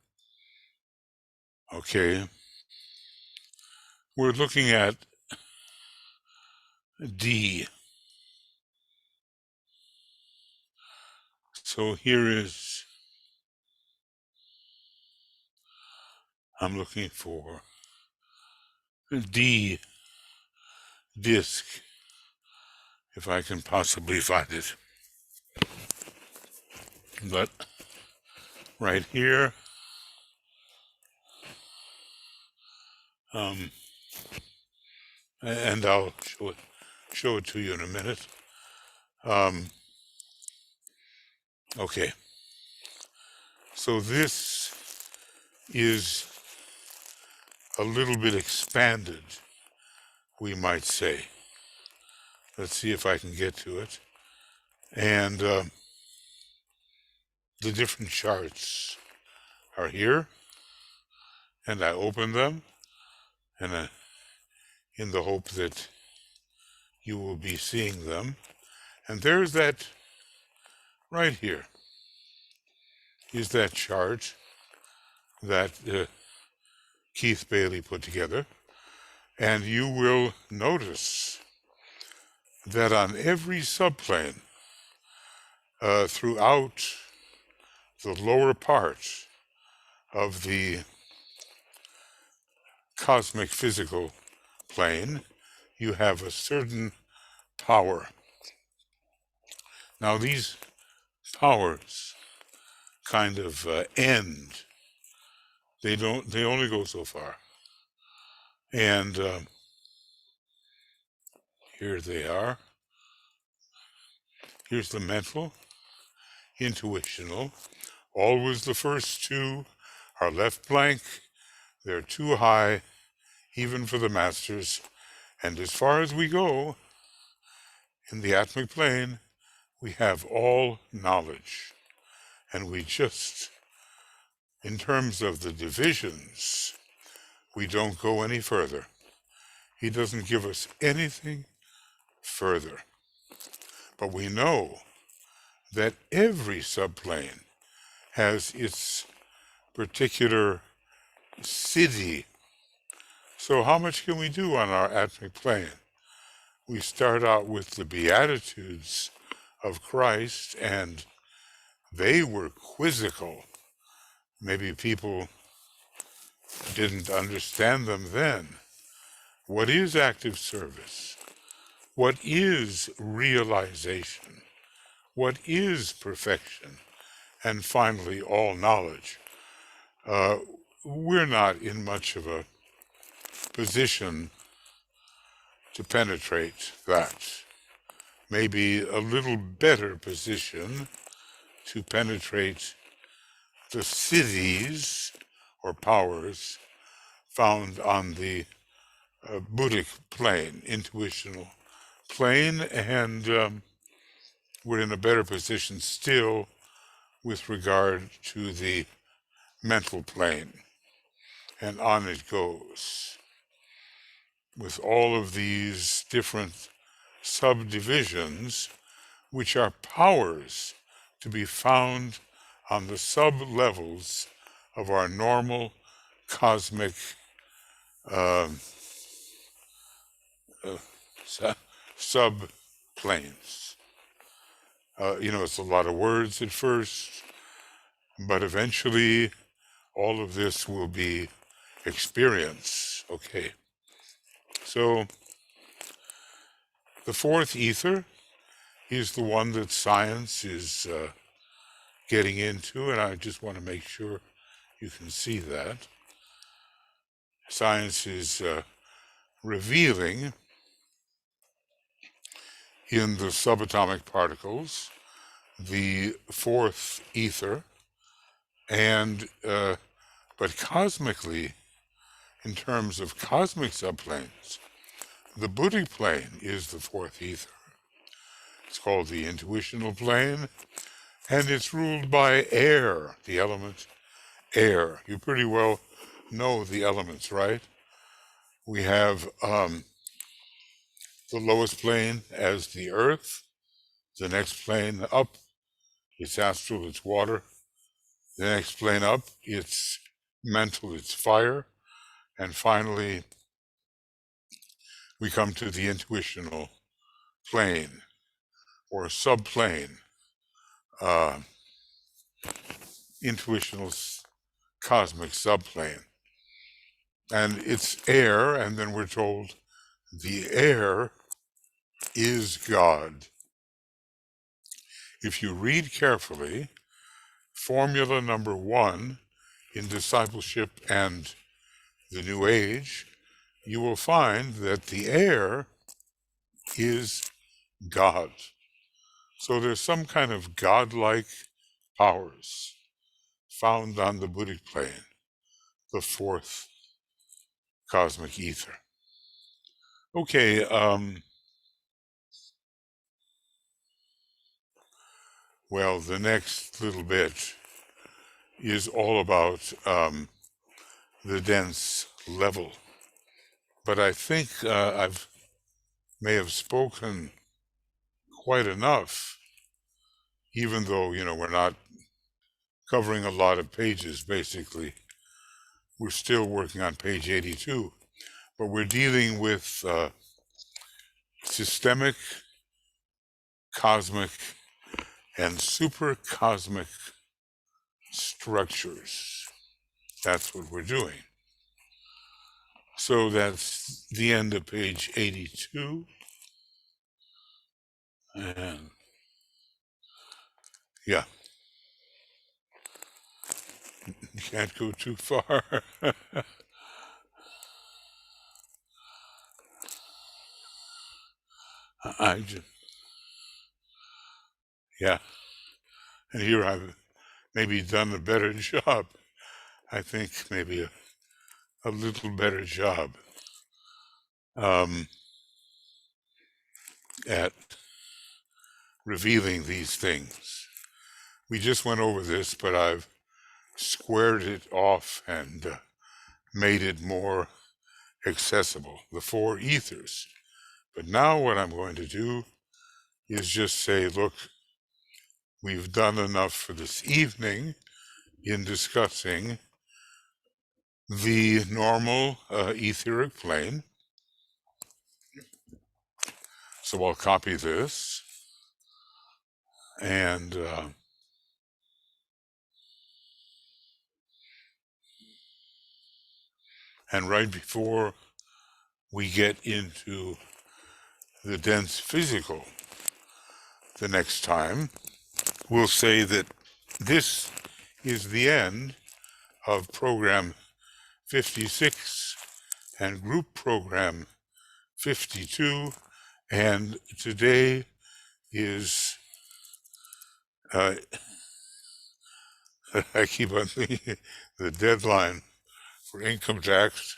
Okay, we're looking at D. So here is, I'm looking for D disc, if I can possibly find it. But right here, and I'll show it to you in a minute. Okay, so this is a little bit expanded, we might say. Let's see if I can get to it. And the different charts are here, and I open them, and in the hope that you will be seeing them. And there's that right here is that chart that Keith Bailey put together. And you will notice that on every subplane throughout the lower part of the cosmic physical plane, you have a certain power. Now these powers kind of end. They only go so far. And here they are. Here's the mental, intuitional. Always the first two are left blank. They're too high, even for the masters. And as far as we go in the atmic plane, we have all knowledge. And we just, in terms of the divisions, we don't go any further. He doesn't give us anything further. But we know that every subplane has its particular city. So how much can we do on our atmic plane? We start out with the Beatitudes of Christ, and they were quizzical. Maybe people didn't understand them then. What is active service? What is realization? What is perfection? And finally, all knowledge. We're not in much of a position to penetrate that. Maybe a little better position to penetrate the cities or powers found on the Buddhic plane, intuitional plane, and we're in a better position still with regard to the mental plane. And on it goes, with all of these different subdivisions, which are powers to be found on the sub-levels of our normal cosmic sub-planes. It's a lot of words at first, but eventually all of this will be experience. Okay. So the fourth ether is the one that science is getting into, and I just want to make sure you can see that. Science is revealing in the subatomic particles the fourth ether, and but cosmically, in terms of cosmic subplanes, the Buddhic plane is the fourth ether. It's called the intuitional plane, and it's ruled by air, the element air. You pretty well know the elements, right? We have the lowest plane as the earth, the next plane up, it's astral, it's water. The next plane up, it's mental, it's fire. And finally, we come to the intuitional plane or subplane, intuitional cosmic subplane. And it's air, and then we're told the air is God. If you read carefully, formula number 1 in discipleship and the New Age, you will find that the air is God. So there's some kind of godlike powers found on the Buddhic plane, the fourth cosmic ether. Okay, Well, the next little bit is all about the dense level. But I think may have spoken quite enough, even though, we're not covering a lot of pages, basically. We're still working on page 82, but we're dealing with systemic, cosmic, and supercosmic structures. That's what we're doing. So that's the end of page 82. And yeah, you can't go too far. I just, yeah. And here I've maybe done a better job. I think maybe a little better job at revealing these things. We just went over this, but I've squared it off and made it more accessible, the four ethers. But now what I'm going to do is just say, look, we've done enough for this evening in discussing the normal etheric plane. So I'll copy this and right before we get into the dense physical the next time, we'll say that this is the end of program 56 and group program 52, and today is I keep on thinking the deadline for income tax,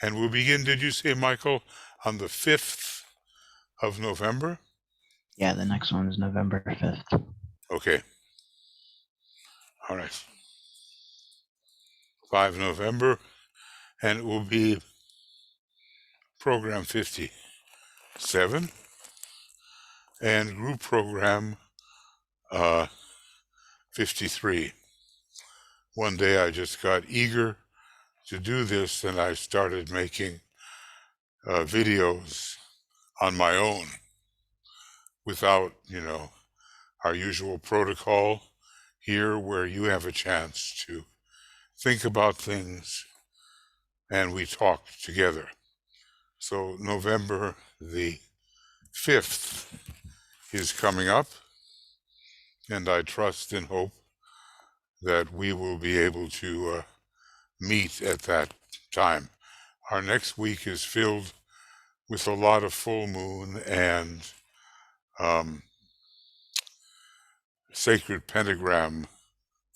and we'll begin, did you say, Michael, on the 5th of November? Yeah, the next one is November 5th. Okay. All right. 5 November, and it will be program 57 and group program 53. One day I just got eager to do this, and I started making videos on my own without, our usual protocol here, where you have a chance to think about things and we talk together. So November the 5th is coming up, and I trust and hope that we will be able to meet at that time. Our next week is filled with a lot of full moon and sacred pentagram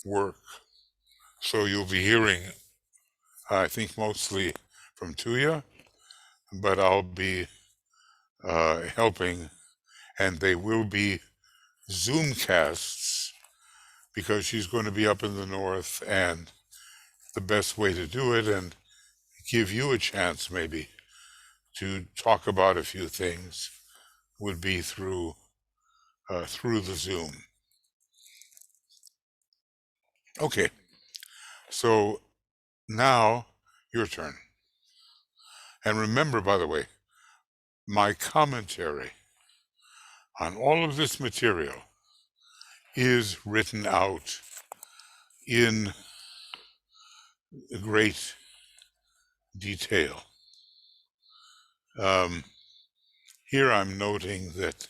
work. So you'll be hearing, I think, mostly from Tuya, but I'll be helping, and they will be Zoom casts because she's going to be up in the north, and the best way to do it and give you a chance maybe to talk about a few things would be through the Zoom. Okay, so now your turn. And remember, by the way, my commentary on all of this material is written out in great detail. Here I'm noting that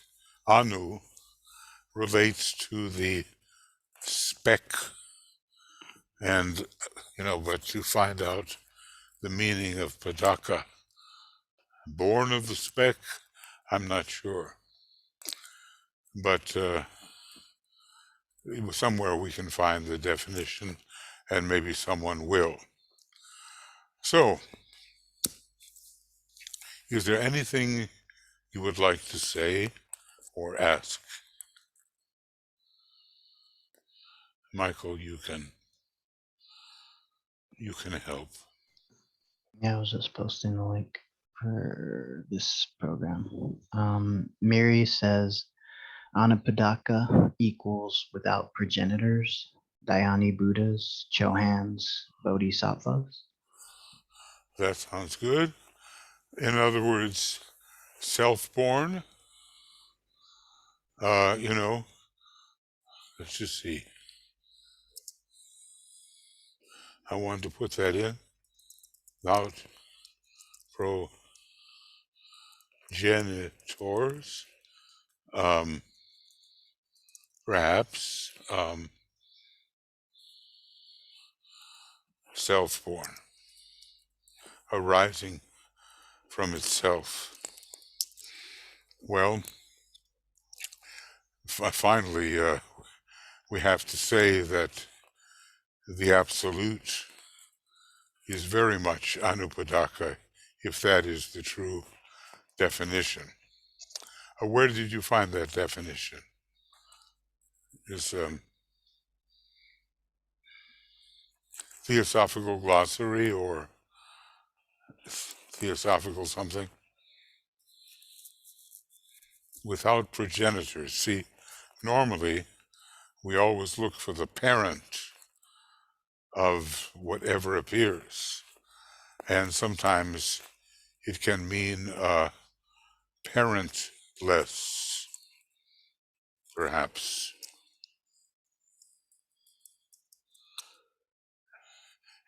Anu relates to the speck, and, but to find out the meaning of Padaka, born of the speck, I'm not sure. But somewhere we can find the definition, and maybe someone will. So, is there anything you would like to say or ask? Michael, you can help. Yeah, I was just posting the link for this program. Miri says Anupadaka equals without progenitors, Dhyani Buddhas, Chohans, Bodhisattvas. That sounds good. In other words, self-born. You know, let's just see. I wanted to put that in. Without progenitors. Perhaps self-born, arising from itself. Well, finally, we have to say that the Absolute is very much Anupadaka, if that is the true definition. Where did you find that definition? Is Theosophical Glossary or Theosophical something? Without progenitors. See, normally we always look for the parent of whatever appears, and sometimes it can mean parentless, perhaps.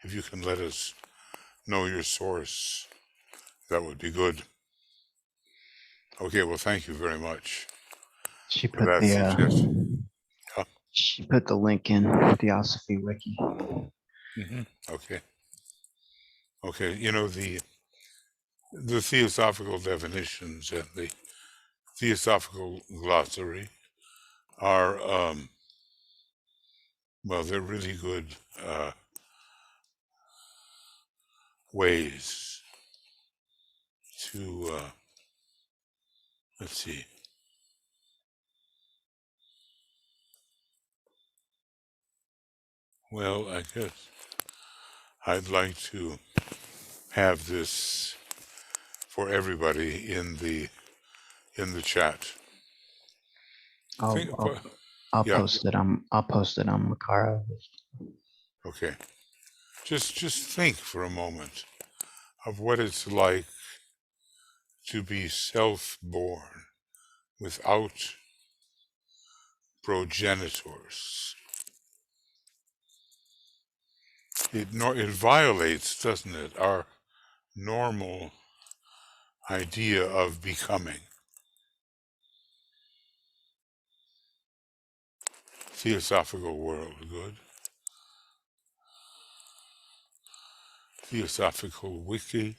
If you can let us know your source, that would be good. Okay, well, thank you very much She for put that suggestion. she put the link in Theosophy Wiki. Okay. Okay, you know, the theosophical definitions and the theosophical glossary are, well, they're really good ways to, let's see. Well, I guess I'd like to have this for everybody in the chat. I'll Yeah. post it on Makara. Okay. Just think for a moment of what it's like to be self-born without progenitors. It violates, doesn't it, our normal idea of becoming. Theosophical world, good. Theosophical wiki.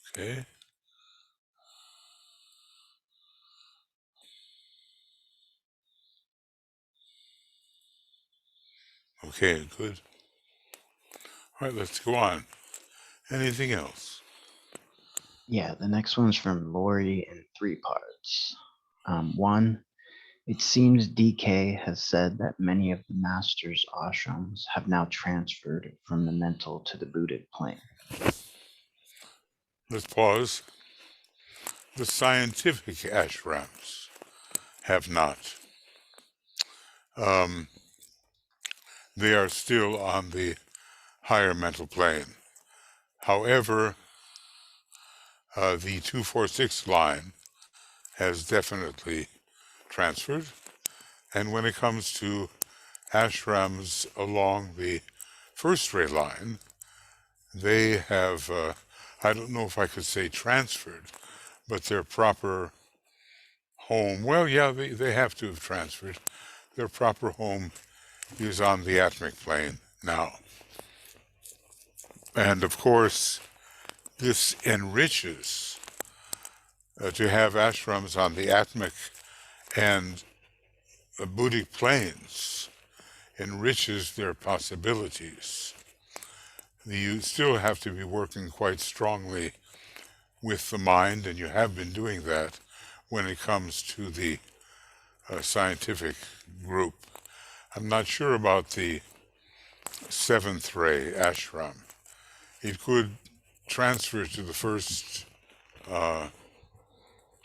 Okay. Okay, good. All right, let's go on. Anything else? Yeah, the next one's from Lori in 3 parts. One, it seems DK has said that many of the master's ashrams have now transferred from the mental to the Buddhic plane. Let's pause. The scientific ashrams have not. They are still on the higher mental plane. However, the 246 line has definitely transferred. And when it comes to ashrams along the first ray line, they have, I don't know if I could say transferred, but their proper home, well, yeah, they have to have transferred. Their proper home is on the atmic plane now. And of course, this enriches to have ashrams on the atmic and Buddhic planes, enriches their possibilities. You still have to be working quite strongly with the mind, and you have been doing that when it comes to the scientific group. I'm not sure about the seventh ray ashram. It could transfer to the first, to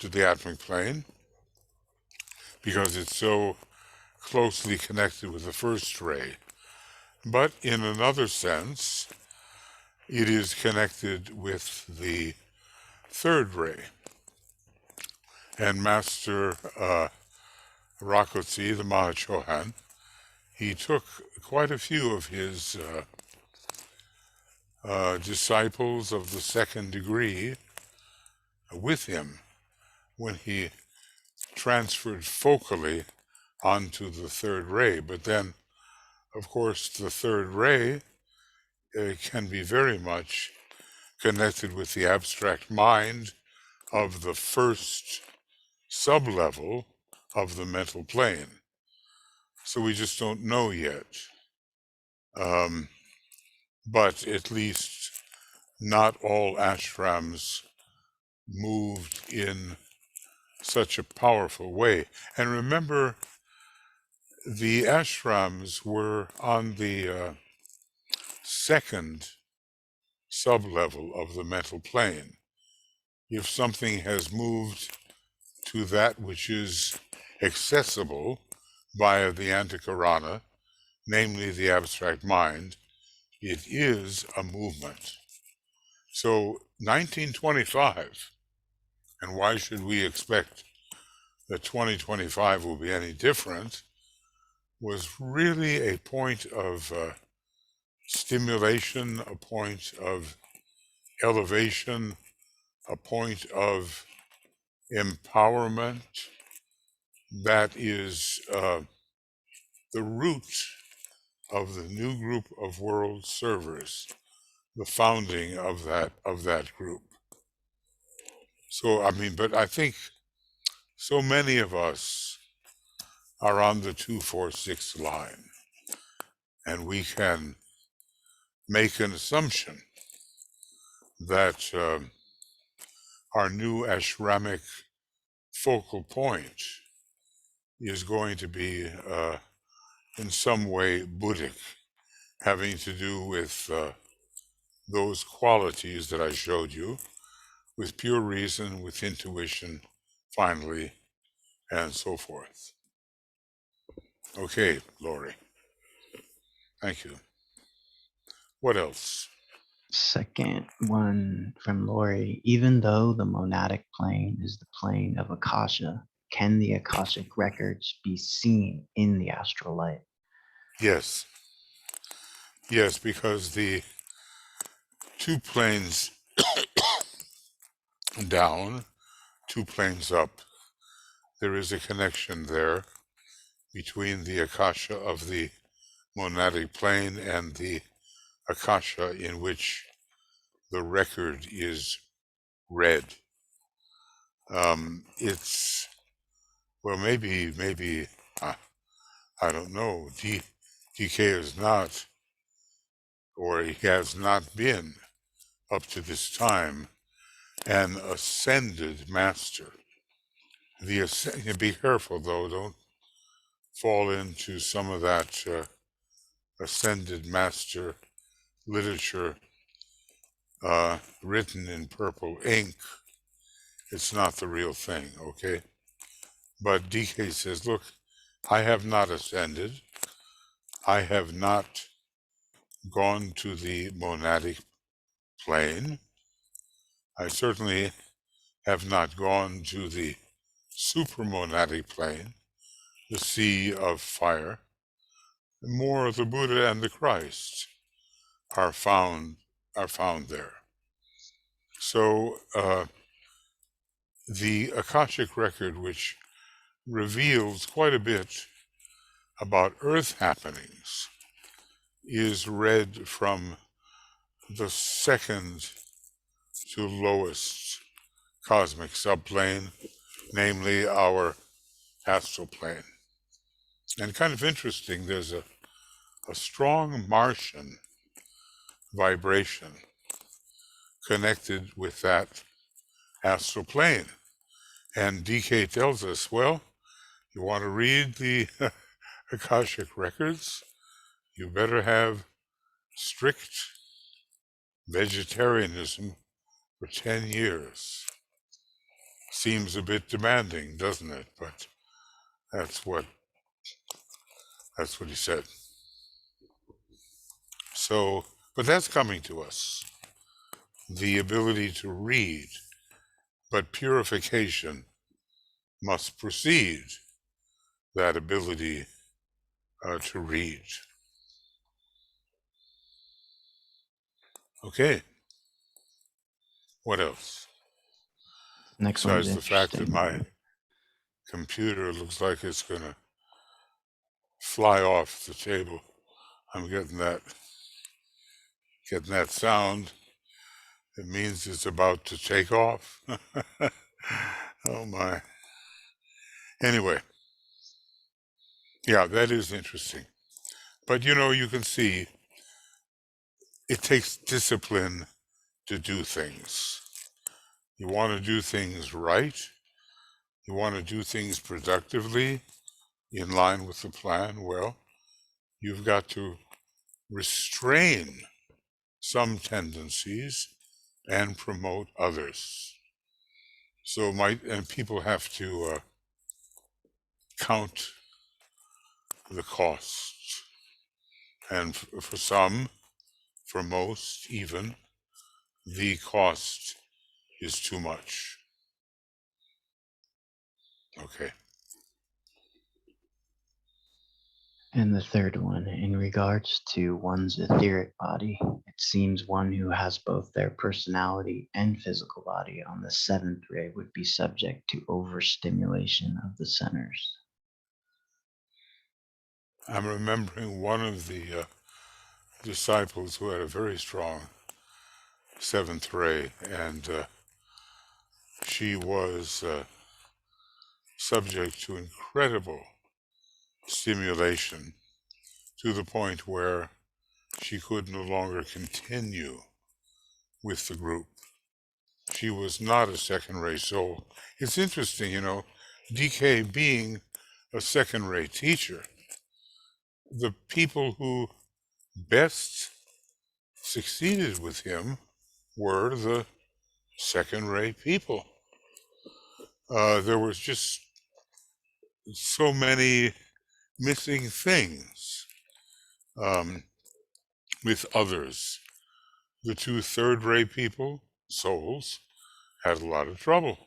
the atomic plane, because it's so closely connected with the first ray. But in another sense, it is connected with the third ray. And Master Rakotsi, the Mahachohan, he took quite a few of his disciples of the second degree with him when he transferred focally onto the third ray. But then, of course, the third ray can be very much connected with the abstract mind of the first sublevel of the mental plane. So we just don't know yet. But at least not all ashrams moved in such a powerful way. And remember, the ashrams were on the second sublevel of the mental plane. If something has moved to that which is accessible via the antikarana, namely the abstract mind, it is a movement. So 1925, and why should we expect that 2025 will be any different, was really a point of stimulation, a point of elevation, a point of empowerment that is the root of the new group of world servers, the founding of that group. So I mean, but I think so many of us are on the 246 line, and we can make an assumption that our new ashramic focal point is going to be in some way Buddhic, having to do with those qualities that I showed you, with pure reason, with intuition, finally, and so forth. Okay, Lori. Thank you. What else? Second one from Lori. Even though the monadic plane is the plane of Akasha, can the Akashic records be seen in the astral light? Yes. Yes, because the two planes down, two planes up, there is a connection there between the Akasha of the monadic plane and the Akasha in which the record is read. It's, well, maybe, I don't know. DK is not, or he has not been up to this time, an ascended master. Be careful though, don't fall into some of that ascended master literature written in purple ink. It's not the real thing, okay? But DK says, look, I have not ascended. I have not gone to the monadic plane. I certainly have not gone to the supramonadic plane, the sea of fire. More the Buddha and the Christ are found there. So the Akashic record, which reveals quite a bit about earth happenings, is read from the second to lowest cosmic subplane, namely our astral plane. And kind of interesting, there's a strong Martian vibration connected with that astral plane. And DK tells us, well, You want to read the Akashic records? You better have strict vegetarianism for 10 years. Seems a bit demanding, doesn't it? But that's what he said. So, but that's coming to us. The ability to read, but purification must precede that ability to read. Okay. What else? Next one's Besides the fact that my interesting. computer looks like it's going to fly off the table. I'm getting that sound. It means it's about to take off. Oh my. Anyway, yeah, that is interesting. But you know, you can see it takes discipline to do things. You want to do things right. You want to do things productively in line with the plan. Well, you've got to restrain some tendencies and promote others. So and people have to count the costs. And for some, for most even, the cost is too much. Okay. And the third one, in regards to one's etheric body, it seems one who has both their personality and physical body on the seventh ray would be subject to overstimulation of the centers. I'm remembering one of the disciples who had a very strong seventh ray, and she was subject to incredible stimulation to the point where she could no longer continue with the group. She was not a second-ray soul. It's interesting, you know, DK being a second-ray teacher, the people who best succeeded with him were the second-ray people. There was just so many missing things with others. The two third-ray people, souls, had a lot of trouble.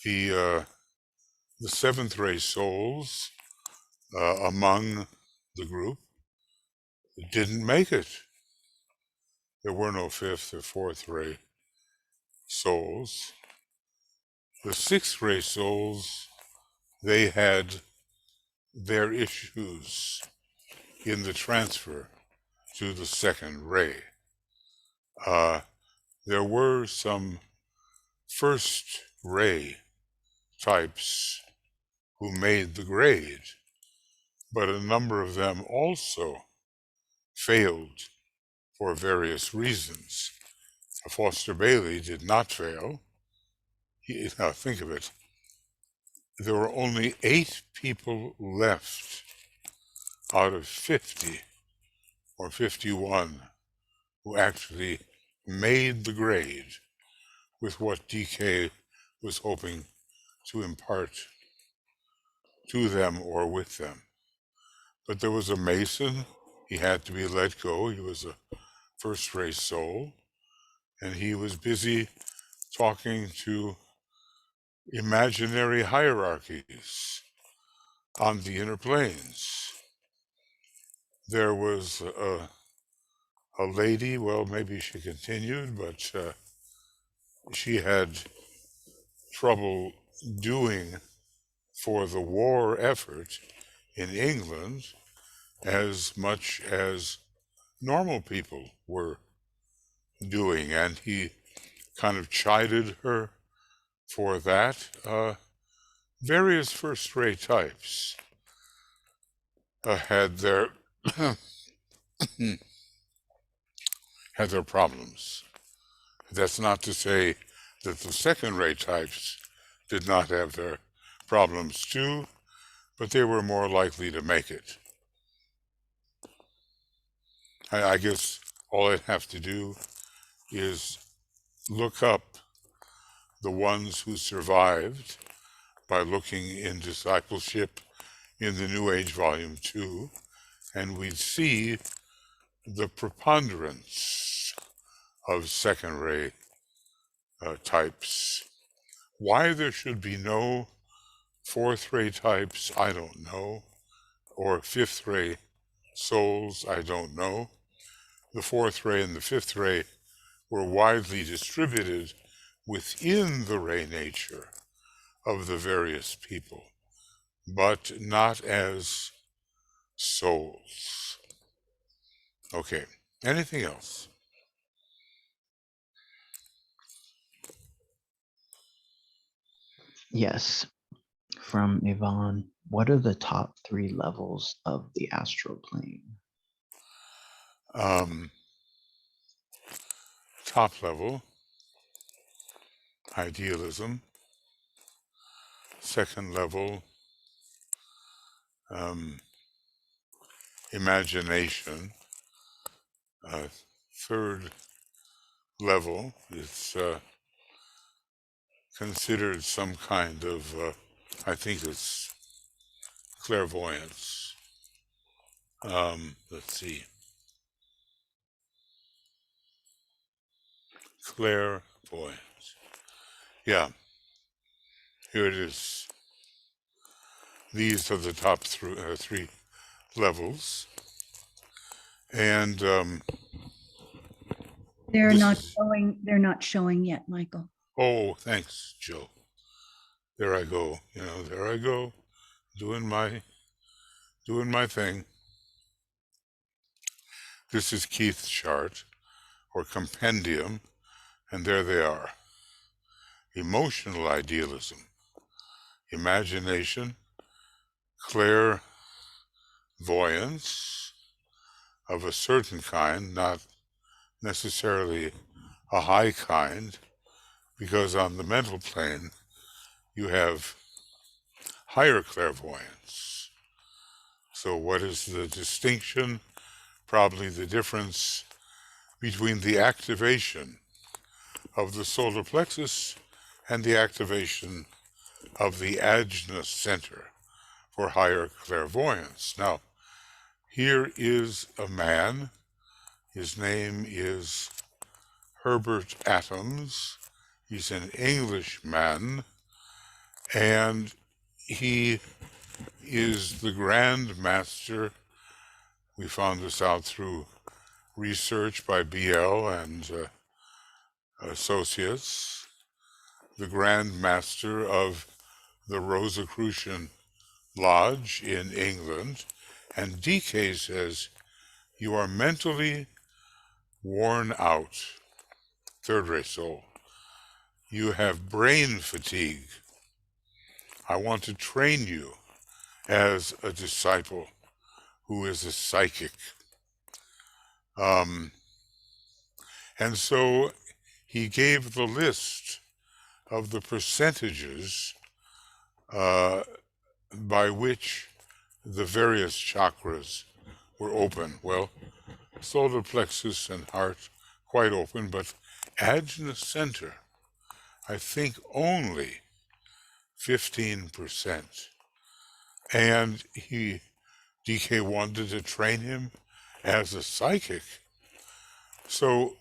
The seventh-ray souls among the group didn't make it. There were no fifth or fourth ray souls. The sixth ray souls, they had their issues in the transfer to the second ray. There were some first ray types who made the grade, but a number of them also failed for various reasons. Foster Bailey did not fail. Now think of it. There were only 8 people left out of 50 or 51 who actually made the grade with what DK was hoping to impart to them or with them. But there was a Mason. He had to be let go. He was a first-ray soul, and he was busy talking to imaginary hierarchies on the inner planes. There was a lady, well, maybe she continued, but she had trouble doing for the war effort in England as much as normal people were doing, and he kind of chided her for that. Various first-rate types had their had their problems. That's not to say that the second-rate types did not have their problems too, but they were more likely to make it. I guess all I'd have to do is look up the ones who survived by looking in Discipleship in the New Age Volume 2, and we'd see the preponderance of second ray types. Why there should be no fourth ray types, I don't know, or fifth ray souls, I don't know. The fourth ray and the fifth ray were widely distributed within the ray nature of the various people, but not as souls. Okay, anything else? Yes, from Yvonne. What are the top 3 levels of the astral plane? Top level, idealism. Second level, imagination. Third level is considered some kind of, I think it's clairvoyance. Let's see. Clairvoyance. Yeah, here it is. These are the top 3 levels. And They're this not is- showing. They're not showing yet, Michael. oh, thanks, Joe. There I go. There I go, doing my thing. This is Keith's chart, or compendium, and there they are. Emotional idealism, imagination, clairvoyance of a certain kind, not necessarily a high kind, because on the mental plane you have higher clairvoyance. So what is the distinction? Probably the difference between the activation of the solar plexus and the activation of the Ajna center for higher clairvoyance. Now, here is a man. His name is Herbert Adams. He's an Englishman, and he is the Grand Master. We found this out through research by BL and associates, the Grand Master of the Rosicrucian Lodge in England. And DK says, you are mentally worn out, third ray soul. You have brain fatigue. I want to train you as a disciple who is a psychic. And so he gave the list of the percentages by which the various chakras were open. Well, solar plexus and heart quite open, but Ajna center, I think only 15%. And DK wanted to train him as a psychic. So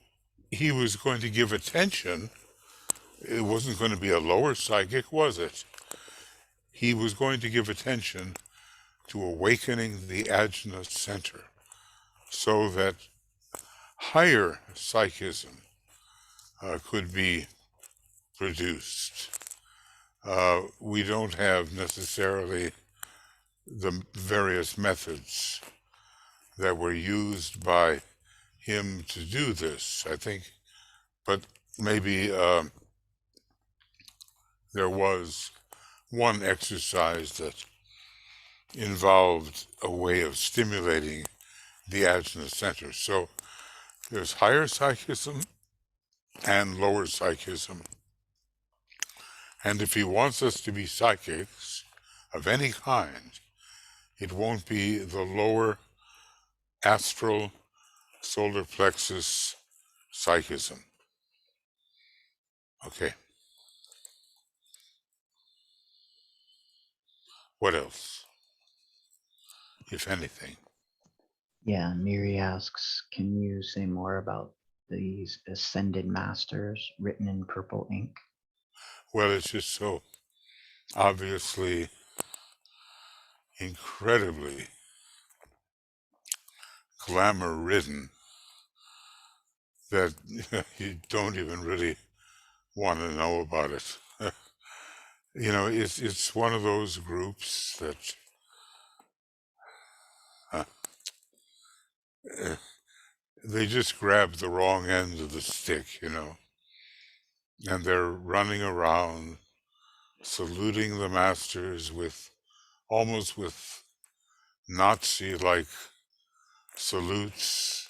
he was going to give attention. It wasn't going to be a lower psychic, was it? He was going to give attention to awakening the Ajna center so that higher psychism could be produced. We don't have necessarily the various methods that were used by him to do this, I think, but maybe there was one exercise that involved a way of stimulating the Ajna center. So there's higher psychism and lower psychism. And if he wants us to be psychics, of any kind, it won't be the lower astral solar plexus psychism. Okay. What else, if anything? Yeah, Miri asks, can you say more about these ascended masters written in purple ink? Well, it's just so obviously incredibly glamour ridden that you don't even really want to know about it. It's one of those groups that uh, they just grab the wrong end of the stick, and they're running around saluting the masters almost with Nazi-like salutes,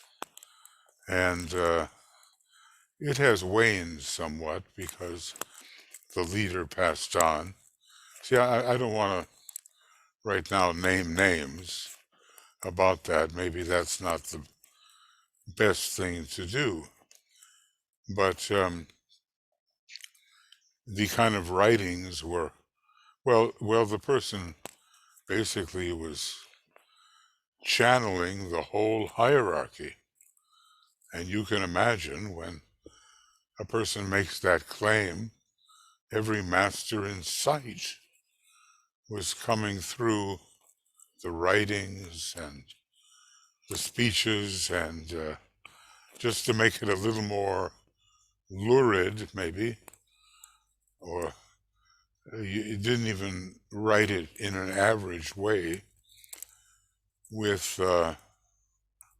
and it has waned somewhat because the leader passed on. See, I don't want to right now name names about that. Maybe that's not the best thing to do. But the kind of writings were, well, the person basically was channeling the whole hierarchy. And you can imagine when a person makes that claim, every master in sight was coming through the writings and the speeches, and just to make it a little more lurid, maybe, or you didn't even write it in an average way with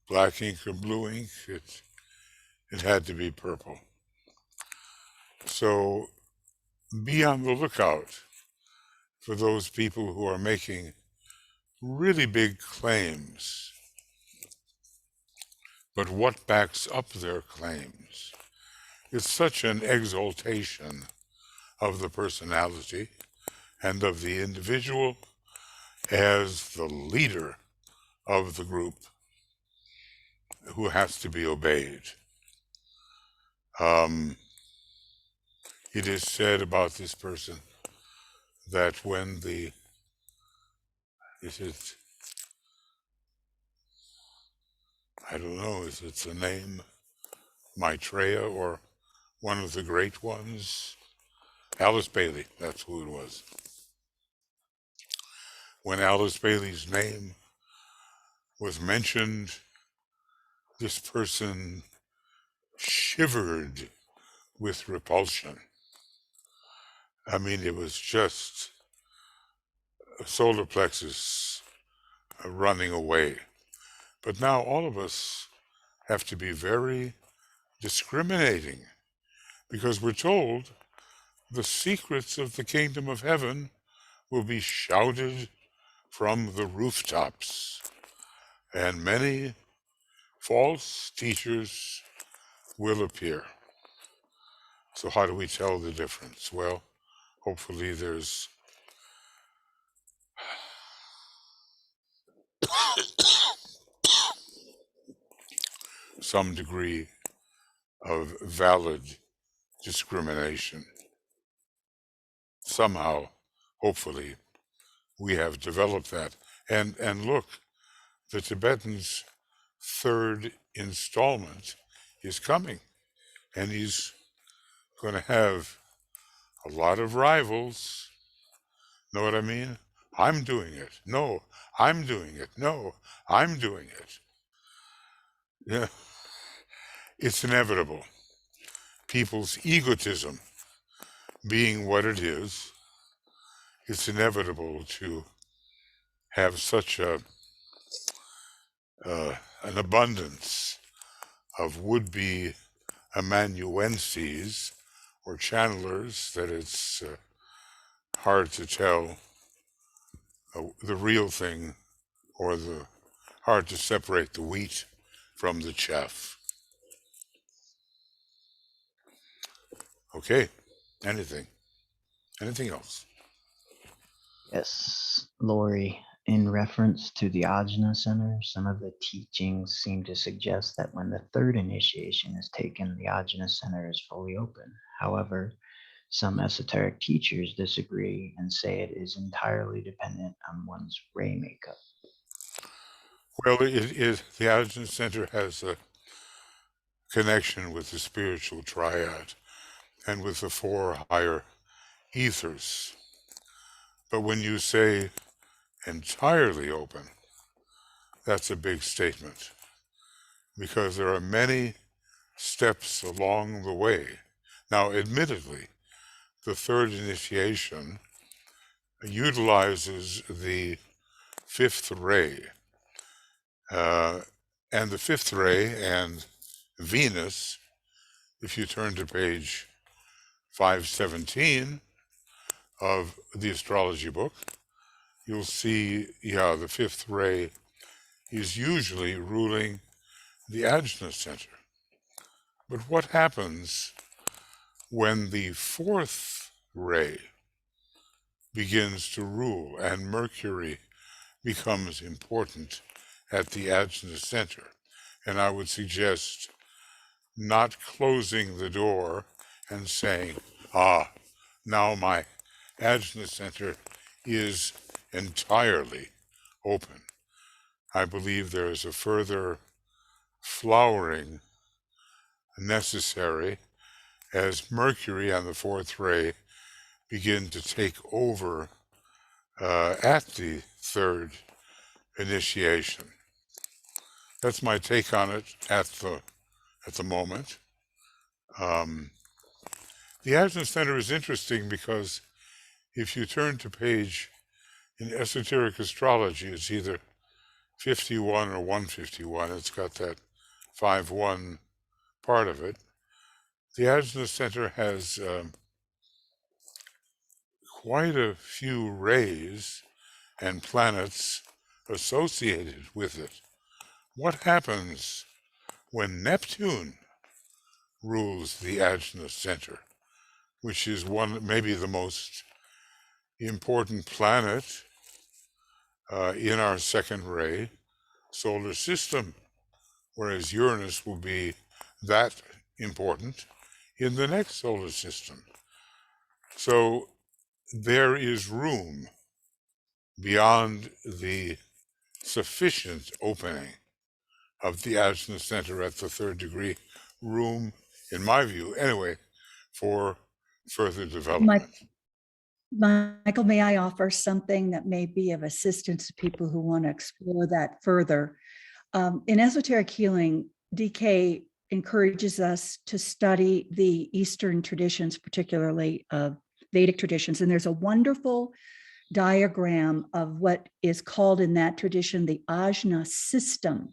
black ink or blue ink. It had to be purple. So be on the lookout for those people who are making really big claims. But what backs up their claims? It's such an exaltation of the personality and of the individual as the leader of the group who has to be obeyed. It is said about this person that when I don't know, is it the name Maitreya or one of the great ones? Alice Bailey, that's who it was. When Alice Bailey's name was mentioned, this person shivered with repulsion. I mean, it was just a solar plexus running away. But now all of us have to be very discriminating because we're told the secrets of the kingdom of heaven will be shouted from the rooftops, and many false teachers will appear. So how do we tell the difference? Well, hopefully there's some degree of valid discrimination. Somehow, hopefully, we have developed that. And look, the Tibetans' third installment is coming, and he's going to have a lot of rivals. Know what I mean? I'm doing it. No, I'm doing it. No, I'm doing it. Yeah, it's inevitable. People's egotism being what it is, it's inevitable to have such an abundance of would-be amanuenses or channelers that it's hard to tell the real thing, or hard to separate the wheat from the chaff. Okay, anything else? Yes, Lori. In reference to the Ajna Center, some of the teachings seem to suggest that when the third initiation is taken, the Ajna Center is fully open. However, some esoteric teachers disagree and say it is entirely dependent on one's ray makeup. Well, the Ajna Center has a connection with the spiritual triad and with the four higher ethers. But when you say entirely open, that's a big statement because there are many steps along the way. Now, admittedly, the third initiation utilizes the fifth ray, and the fifth ray and Venus, if you turn to page 517 of the astrology book, you'll see, the fifth ray is usually ruling the Ajna Center. But what happens when the fourth ray begins to rule and Mercury becomes important at the Ajna Center? And I would suggest not closing the door and saying, now my Ajna Center is entirely open. I believe there is a further flowering necessary as Mercury and the fourth ray begin to take over at the third initiation. That's my take on it at the moment. The Ajna Center is interesting because if you turn to page in esoteric astrology, it's either 51 or 151. It's got that 5-1 part of it. The Ajna Center has quite a few rays and planets associated with it. What happens when Neptune rules the Ajna Center, which is maybe the most important planet in our second ray solar system, whereas Uranus will be that important in the next solar system. So there is room beyond the sufficient opening of the Ajna Center at the third degree, room, in my view, anyway, for further development. Michael, may I offer something that may be of assistance to people who want to explore that further? In esoteric healing, DK encourages us to study the Eastern traditions, particularly Vedic traditions. And there's a wonderful diagram of what is called in that tradition the Ajna System,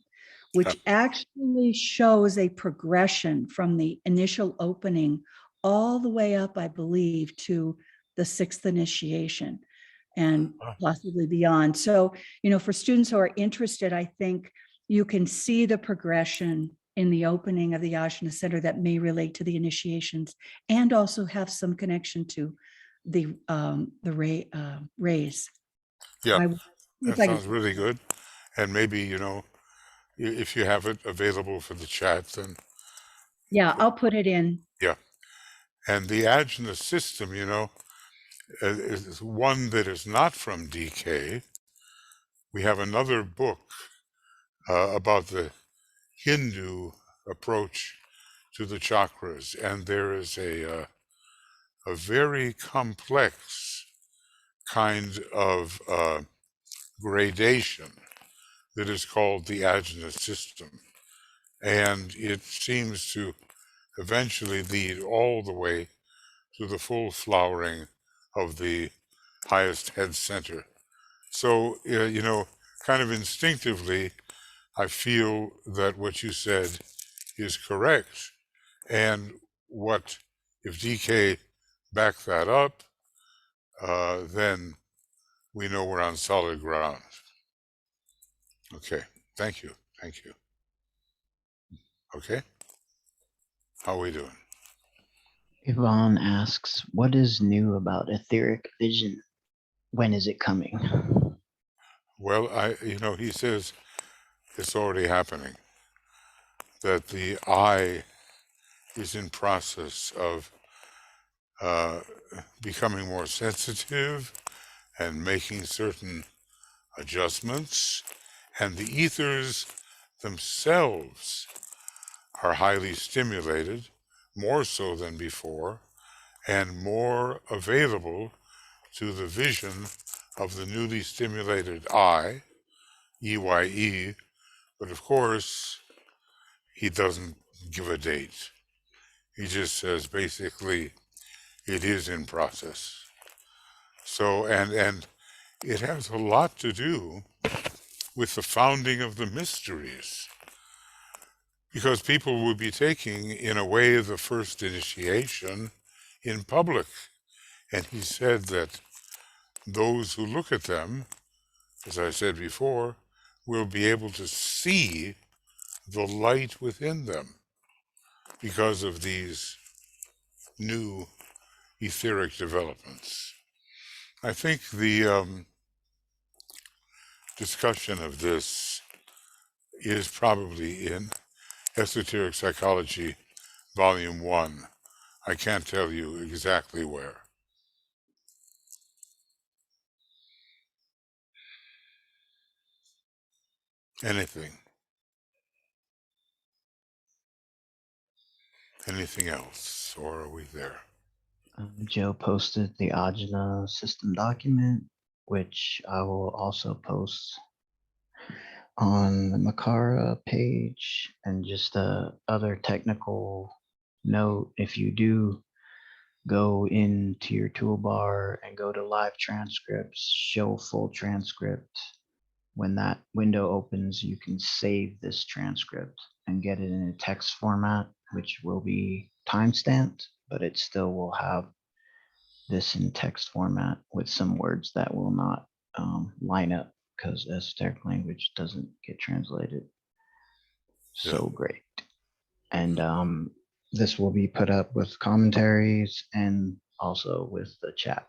which actually shows a progression from the initial opening all the way up, I believe, to the sixth initiation and possibly beyond. So, for students who are interested, I think you can see the progression in the opening of the Ajna Center that may relate to the initiations and also have some connection to the rays. Yeah, that sounds really good. And maybe, if you have it available for the chat, then. Yeah, I'll put it in. Yeah. And the Ajna System, is one that is not from DK. We have another book about the Hindu approach to the chakras, and there is a very complex kind of gradation that is called the Ajna System, and it seems to eventually lead all the way to the full flowering of the highest head center. So, kind of instinctively, I feel that what you said is correct. And if DK back that up, then we know we're on solid ground. Okay, thank you. Okay, how are we doing? Yvonne asks, what is new about etheric vision? when is it coming? Well, he says it's already happening, that the eye is in process of becoming more sensitive and making certain adjustments, and the ethers themselves are highly stimulated, more so than before, and more available to the vision of the newly stimulated eye, EYE, but of course, he doesn't give a date. He just says basically it is in process. So, and it has a lot to do with the founding of the mysteries, because people would be taking, in a way, the first initiation in public. And he said that those who look at them, as I said before, will be able to see the light within them because of these new etheric developments. I think the discussion of this is probably in Esoteric Psychology, Volume 1. I can't tell you exactly where. Anything. Anything else? Or are we there? Joe posted the Ajna System document, which I will also post on the Makara page. And just a other technical note, if you do go into your toolbar and go to live transcripts, show full transcript. When that window opens, you can save this transcript and get it in a text format, which will be timestamped, but it still will have this in text format with some words that will not line up because esoteric language doesn't get translated so great. And this will be put up with commentaries and also with the chat.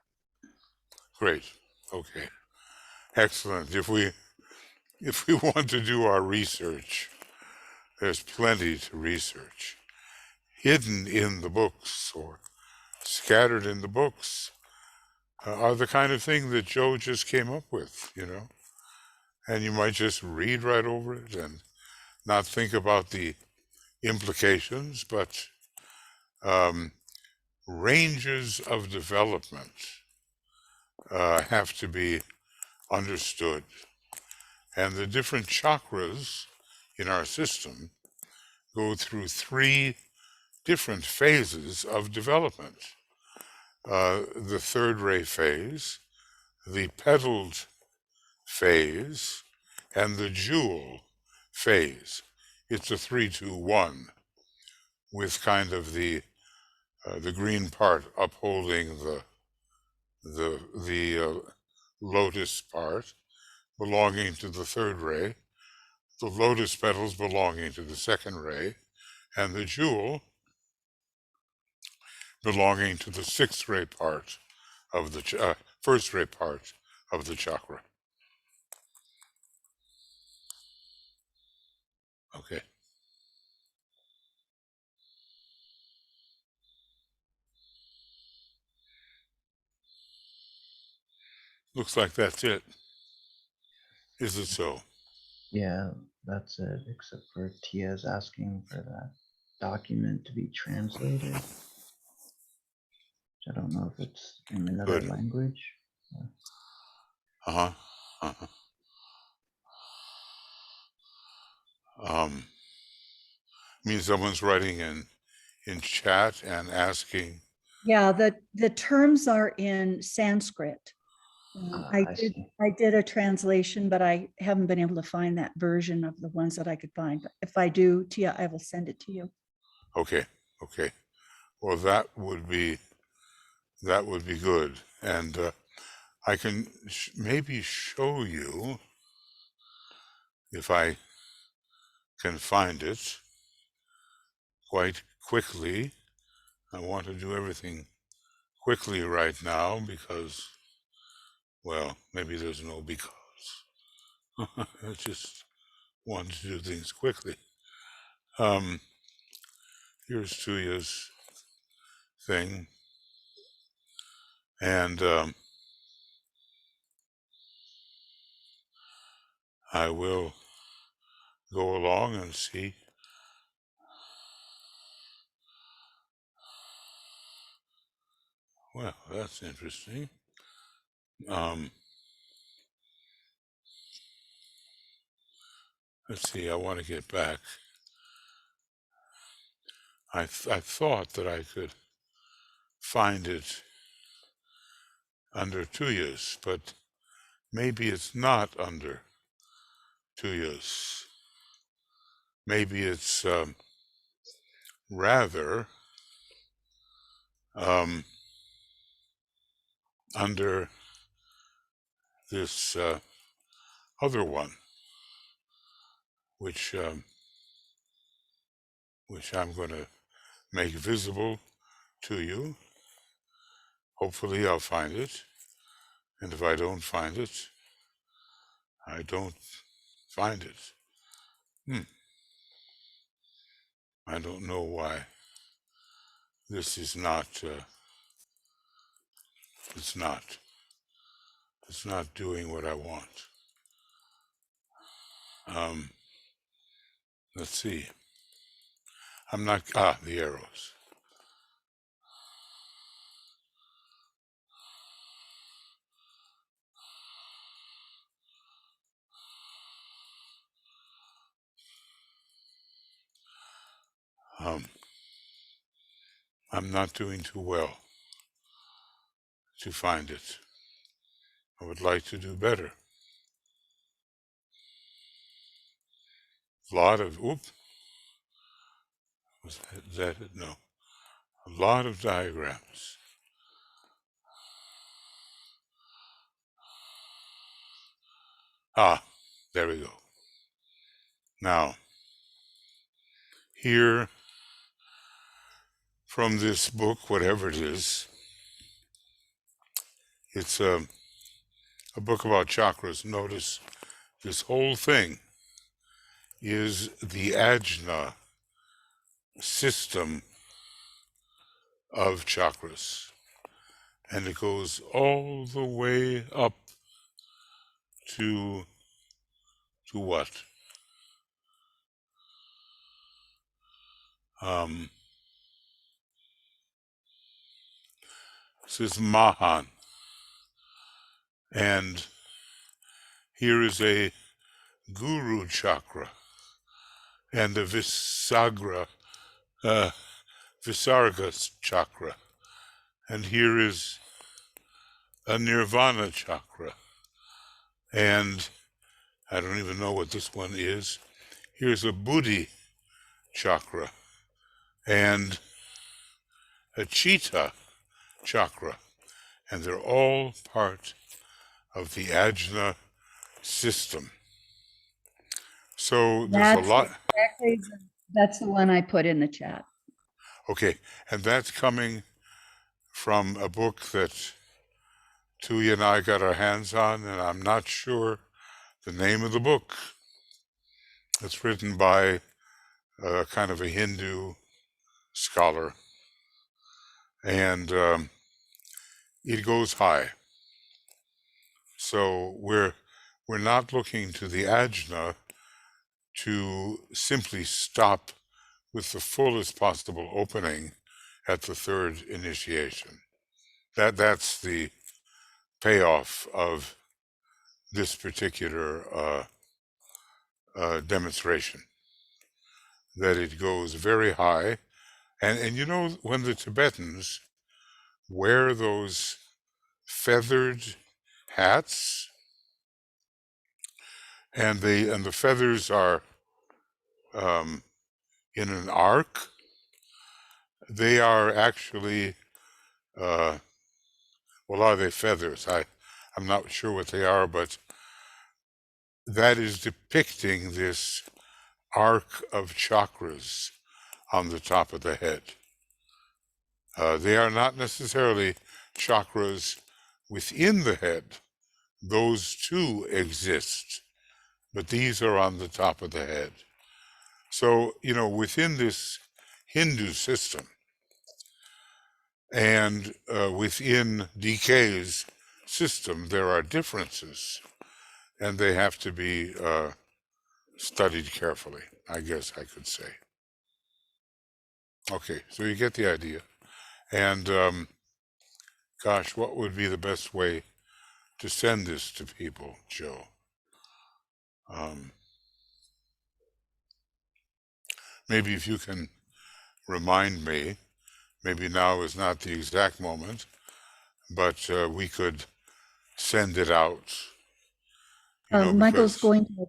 Great. Okay. Excellent. If we want to do our research, there's plenty to research. Hidden in the books or scattered in the books are the kind of thing that Joe just came up with, And you might just read right over it and not think about the implications, but ranges of development have to be understood. And the different chakras in our system go through 3 different phases of development. The third ray phase, the petaled phase, and the jewel phase. It's a 3-2-1 with kind of the green part upholding the lotus part belonging to the third ray, the lotus petals belonging to the second ray, and the jewel belonging to the 6th ray part of the 1st ray part of the chakra. Okay. Looks like that's it. Is it so? Yeah, that's it, except for Tia's asking for that document to be translated. I don't know if it's in another Good. language. Uh-huh. Uh-huh. I mean, someone's writing in chat and asking. Yeah, the terms are in Sanskrit. I see. I did a translation, but I haven't been able to find that version of the ones that I could find. But if I do, Tia, I will send it to you. Okay. Okay. Well, that would be good, and I can maybe show you if I can find it quite quickly. I want to do everything quickly right now because Well, maybe there's no because. I just wanted to do things quickly. Here's Tuya's thing. And I will go along and see. Well, that's interesting. Let's see, I want to get back. I thought that I could find it under Tuya's, but maybe it's not under Tuya's. Maybe it's rather under this other one, which I'm going to make visible to you. Hopefully I'll find it. And if I don't find it, I don't find it. I don't know why this is not, it's not doing what I want. Let's see. I'm not, the arrows. I'm not doing too well to find it. I would like to do better. A lot of, was that it? No. A lot of diagrams. There we go. Now, here, from this book, whatever it is, it's a book about chakras. Notice this whole thing is the Ajna system of chakras. And it goes all the way up to what? This is Mahan. And here is a Guru chakra and a Visarga chakra. And here is a Nirvana chakra. And I don't even know what this one is. Here's a Buddhi chakra and a Chitta chakra. And they're all part of the Ajna system. So there's a lot. Exactly, that's the one I put in the chat. Okay, and that's coming from a book that Tuya and I got our hands on, and I'm not sure the name of the book. It's written by kind of a Hindu scholar, and it goes high. So we're not looking to the Ajna to simply stop with the fullest possible opening at the third initiation. That's the payoff of this particular demonstration, that it goes very high. And you know, when the Tibetans wear those feathered hats, and the feathers are in an arc, they are actually, well, are they feathers? I'm not sure what they are, but that is depicting this arc of chakras on the top of the head. They are not necessarily chakras within the head, those too exist, but these are on the top of the head. So, you know, within this Hindu system and within DK's system, there are differences, and they have to be studied carefully, I guess I could say. Okay, so you get the idea. And gosh, what would be the best way to send this to people, Joe? Maybe if you can remind me, maybe now is not the exact moment, but we could send it out, you know, Michael's because going to,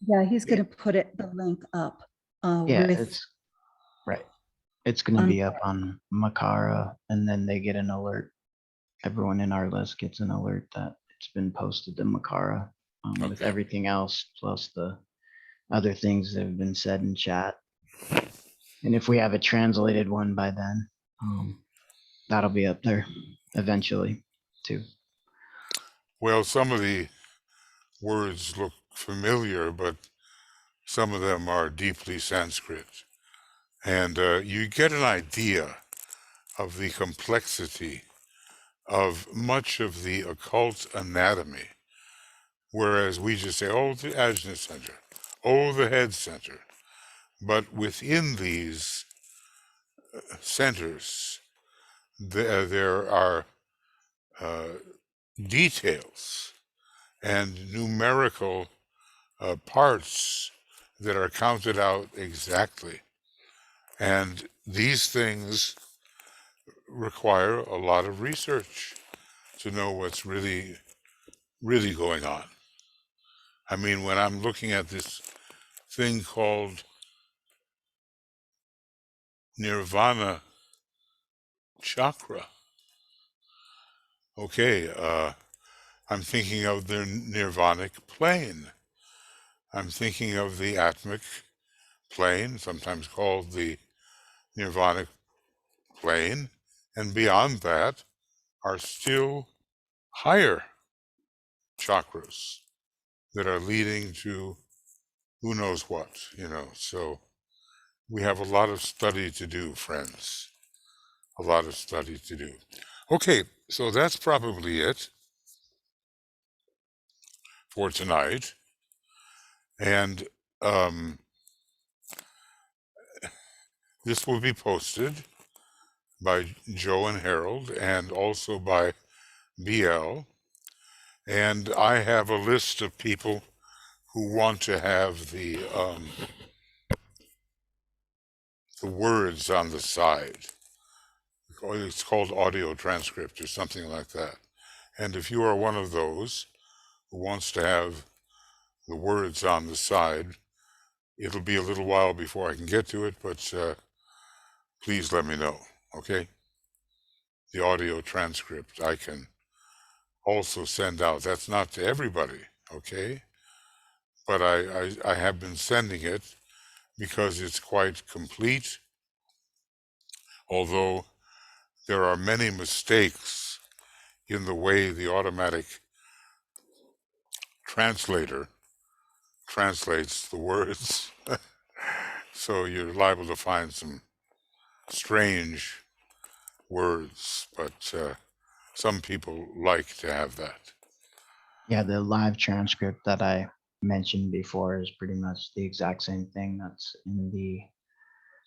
yeah, he's going to put the link up. Yeah, with, it's right. It's going to be up on Makara, and then they get an alert. Everyone in our list gets an alert that it's been posted to Makara with Okay. everything else, plus the other things that have been said in chat. And if we have a translated one by then, that'll be up there eventually too. Well, some of the words look familiar, but some of them are deeply Sanskrit. And you get an idea of the complexity of much of the occult anatomy, whereas we just say, oh, the Ajna Center, oh, the head center. But within these centers, there are details and numerical parts that are counted out exactly. And these things require a lot of research to know what's really going on. I mean, when I'm looking at this thing called Nirvana Chakra, okay, I'm thinking of the nirvanic plane. I'm thinking of the atmic plane, sometimes called the nirvanic plane, and beyond that are still higher chakras that are leading to who knows what, you know. So we have a lot of study to do, friends. A lot of study to do. Okay, so that's probably it for tonight. And this will be posted by Joe and Harold and also by BL. And I have a list of people who want to have the words on the side. It's called audio transcript or something like that. And if you are one of those who wants to have the words on the side, it'll be a little while before I can get to it, but please let me know, okay? The audio transcript I can also send out. That's not to everybody, okay? But I have been sending it because it's quite complete, although there are many mistakes in the way the automatic translator translates the words. So you're liable to find some strange words, but some people like to have that. Yeah, the live transcript that I mentioned before is pretty much the exact same thing that's in the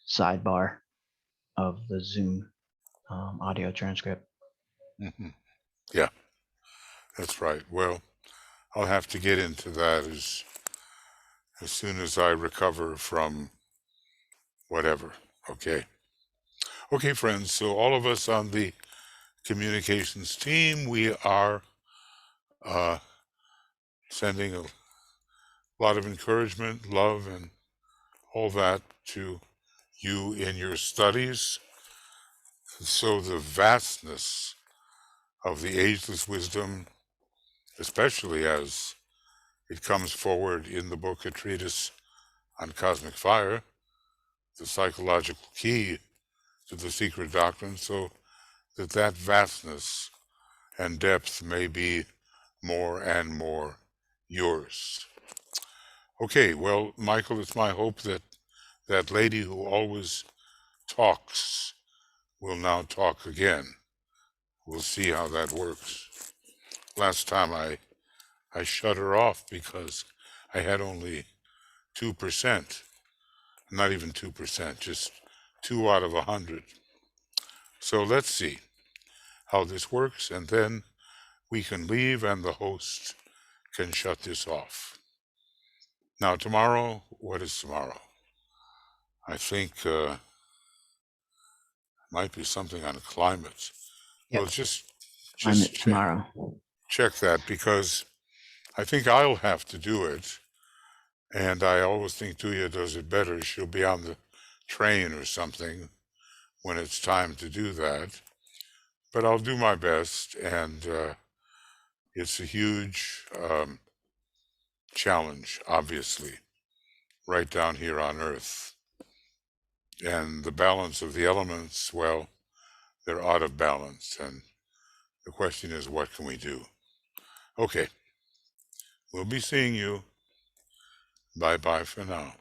sidebar of the Zoom audio transcript. Mm-hmm. Yeah, that's right. Well, I'll have to get into that as soon as I recover from whatever. Okay. Okay, friends. So all of us on the communications team, we are sending a lot of encouragement, love, and all that to you in your studies. So the vastness of the ageless wisdom, especially as it comes forward in the book A Treatise on Cosmic Fire, the psychological key to the secret doctrine, so that vastness and depth may be more and more yours. Okay, well, Michael, it's my hope that that lady who always talks will now talk again. We'll see how that works. Last time I shut her off because I had only 2%, not even 2%, just 2 out of 100. So let's see how this works, and then we can leave and the host can shut this off. Now tomorrow, what is tomorrow? I think might be something on climate. Yep. Well, just Climate check, tomorrow. check that, because I think I'll have to do it. And I always think Tuya does it better. She'll be on the train or something when it's time to do that. But I'll do my best, and it's a huge challenge, obviously, right down here on Earth. And the balance of the elements, well, they're out of balance. And the question is, what can we do? Okay, we'll be seeing you. Bye-bye for now.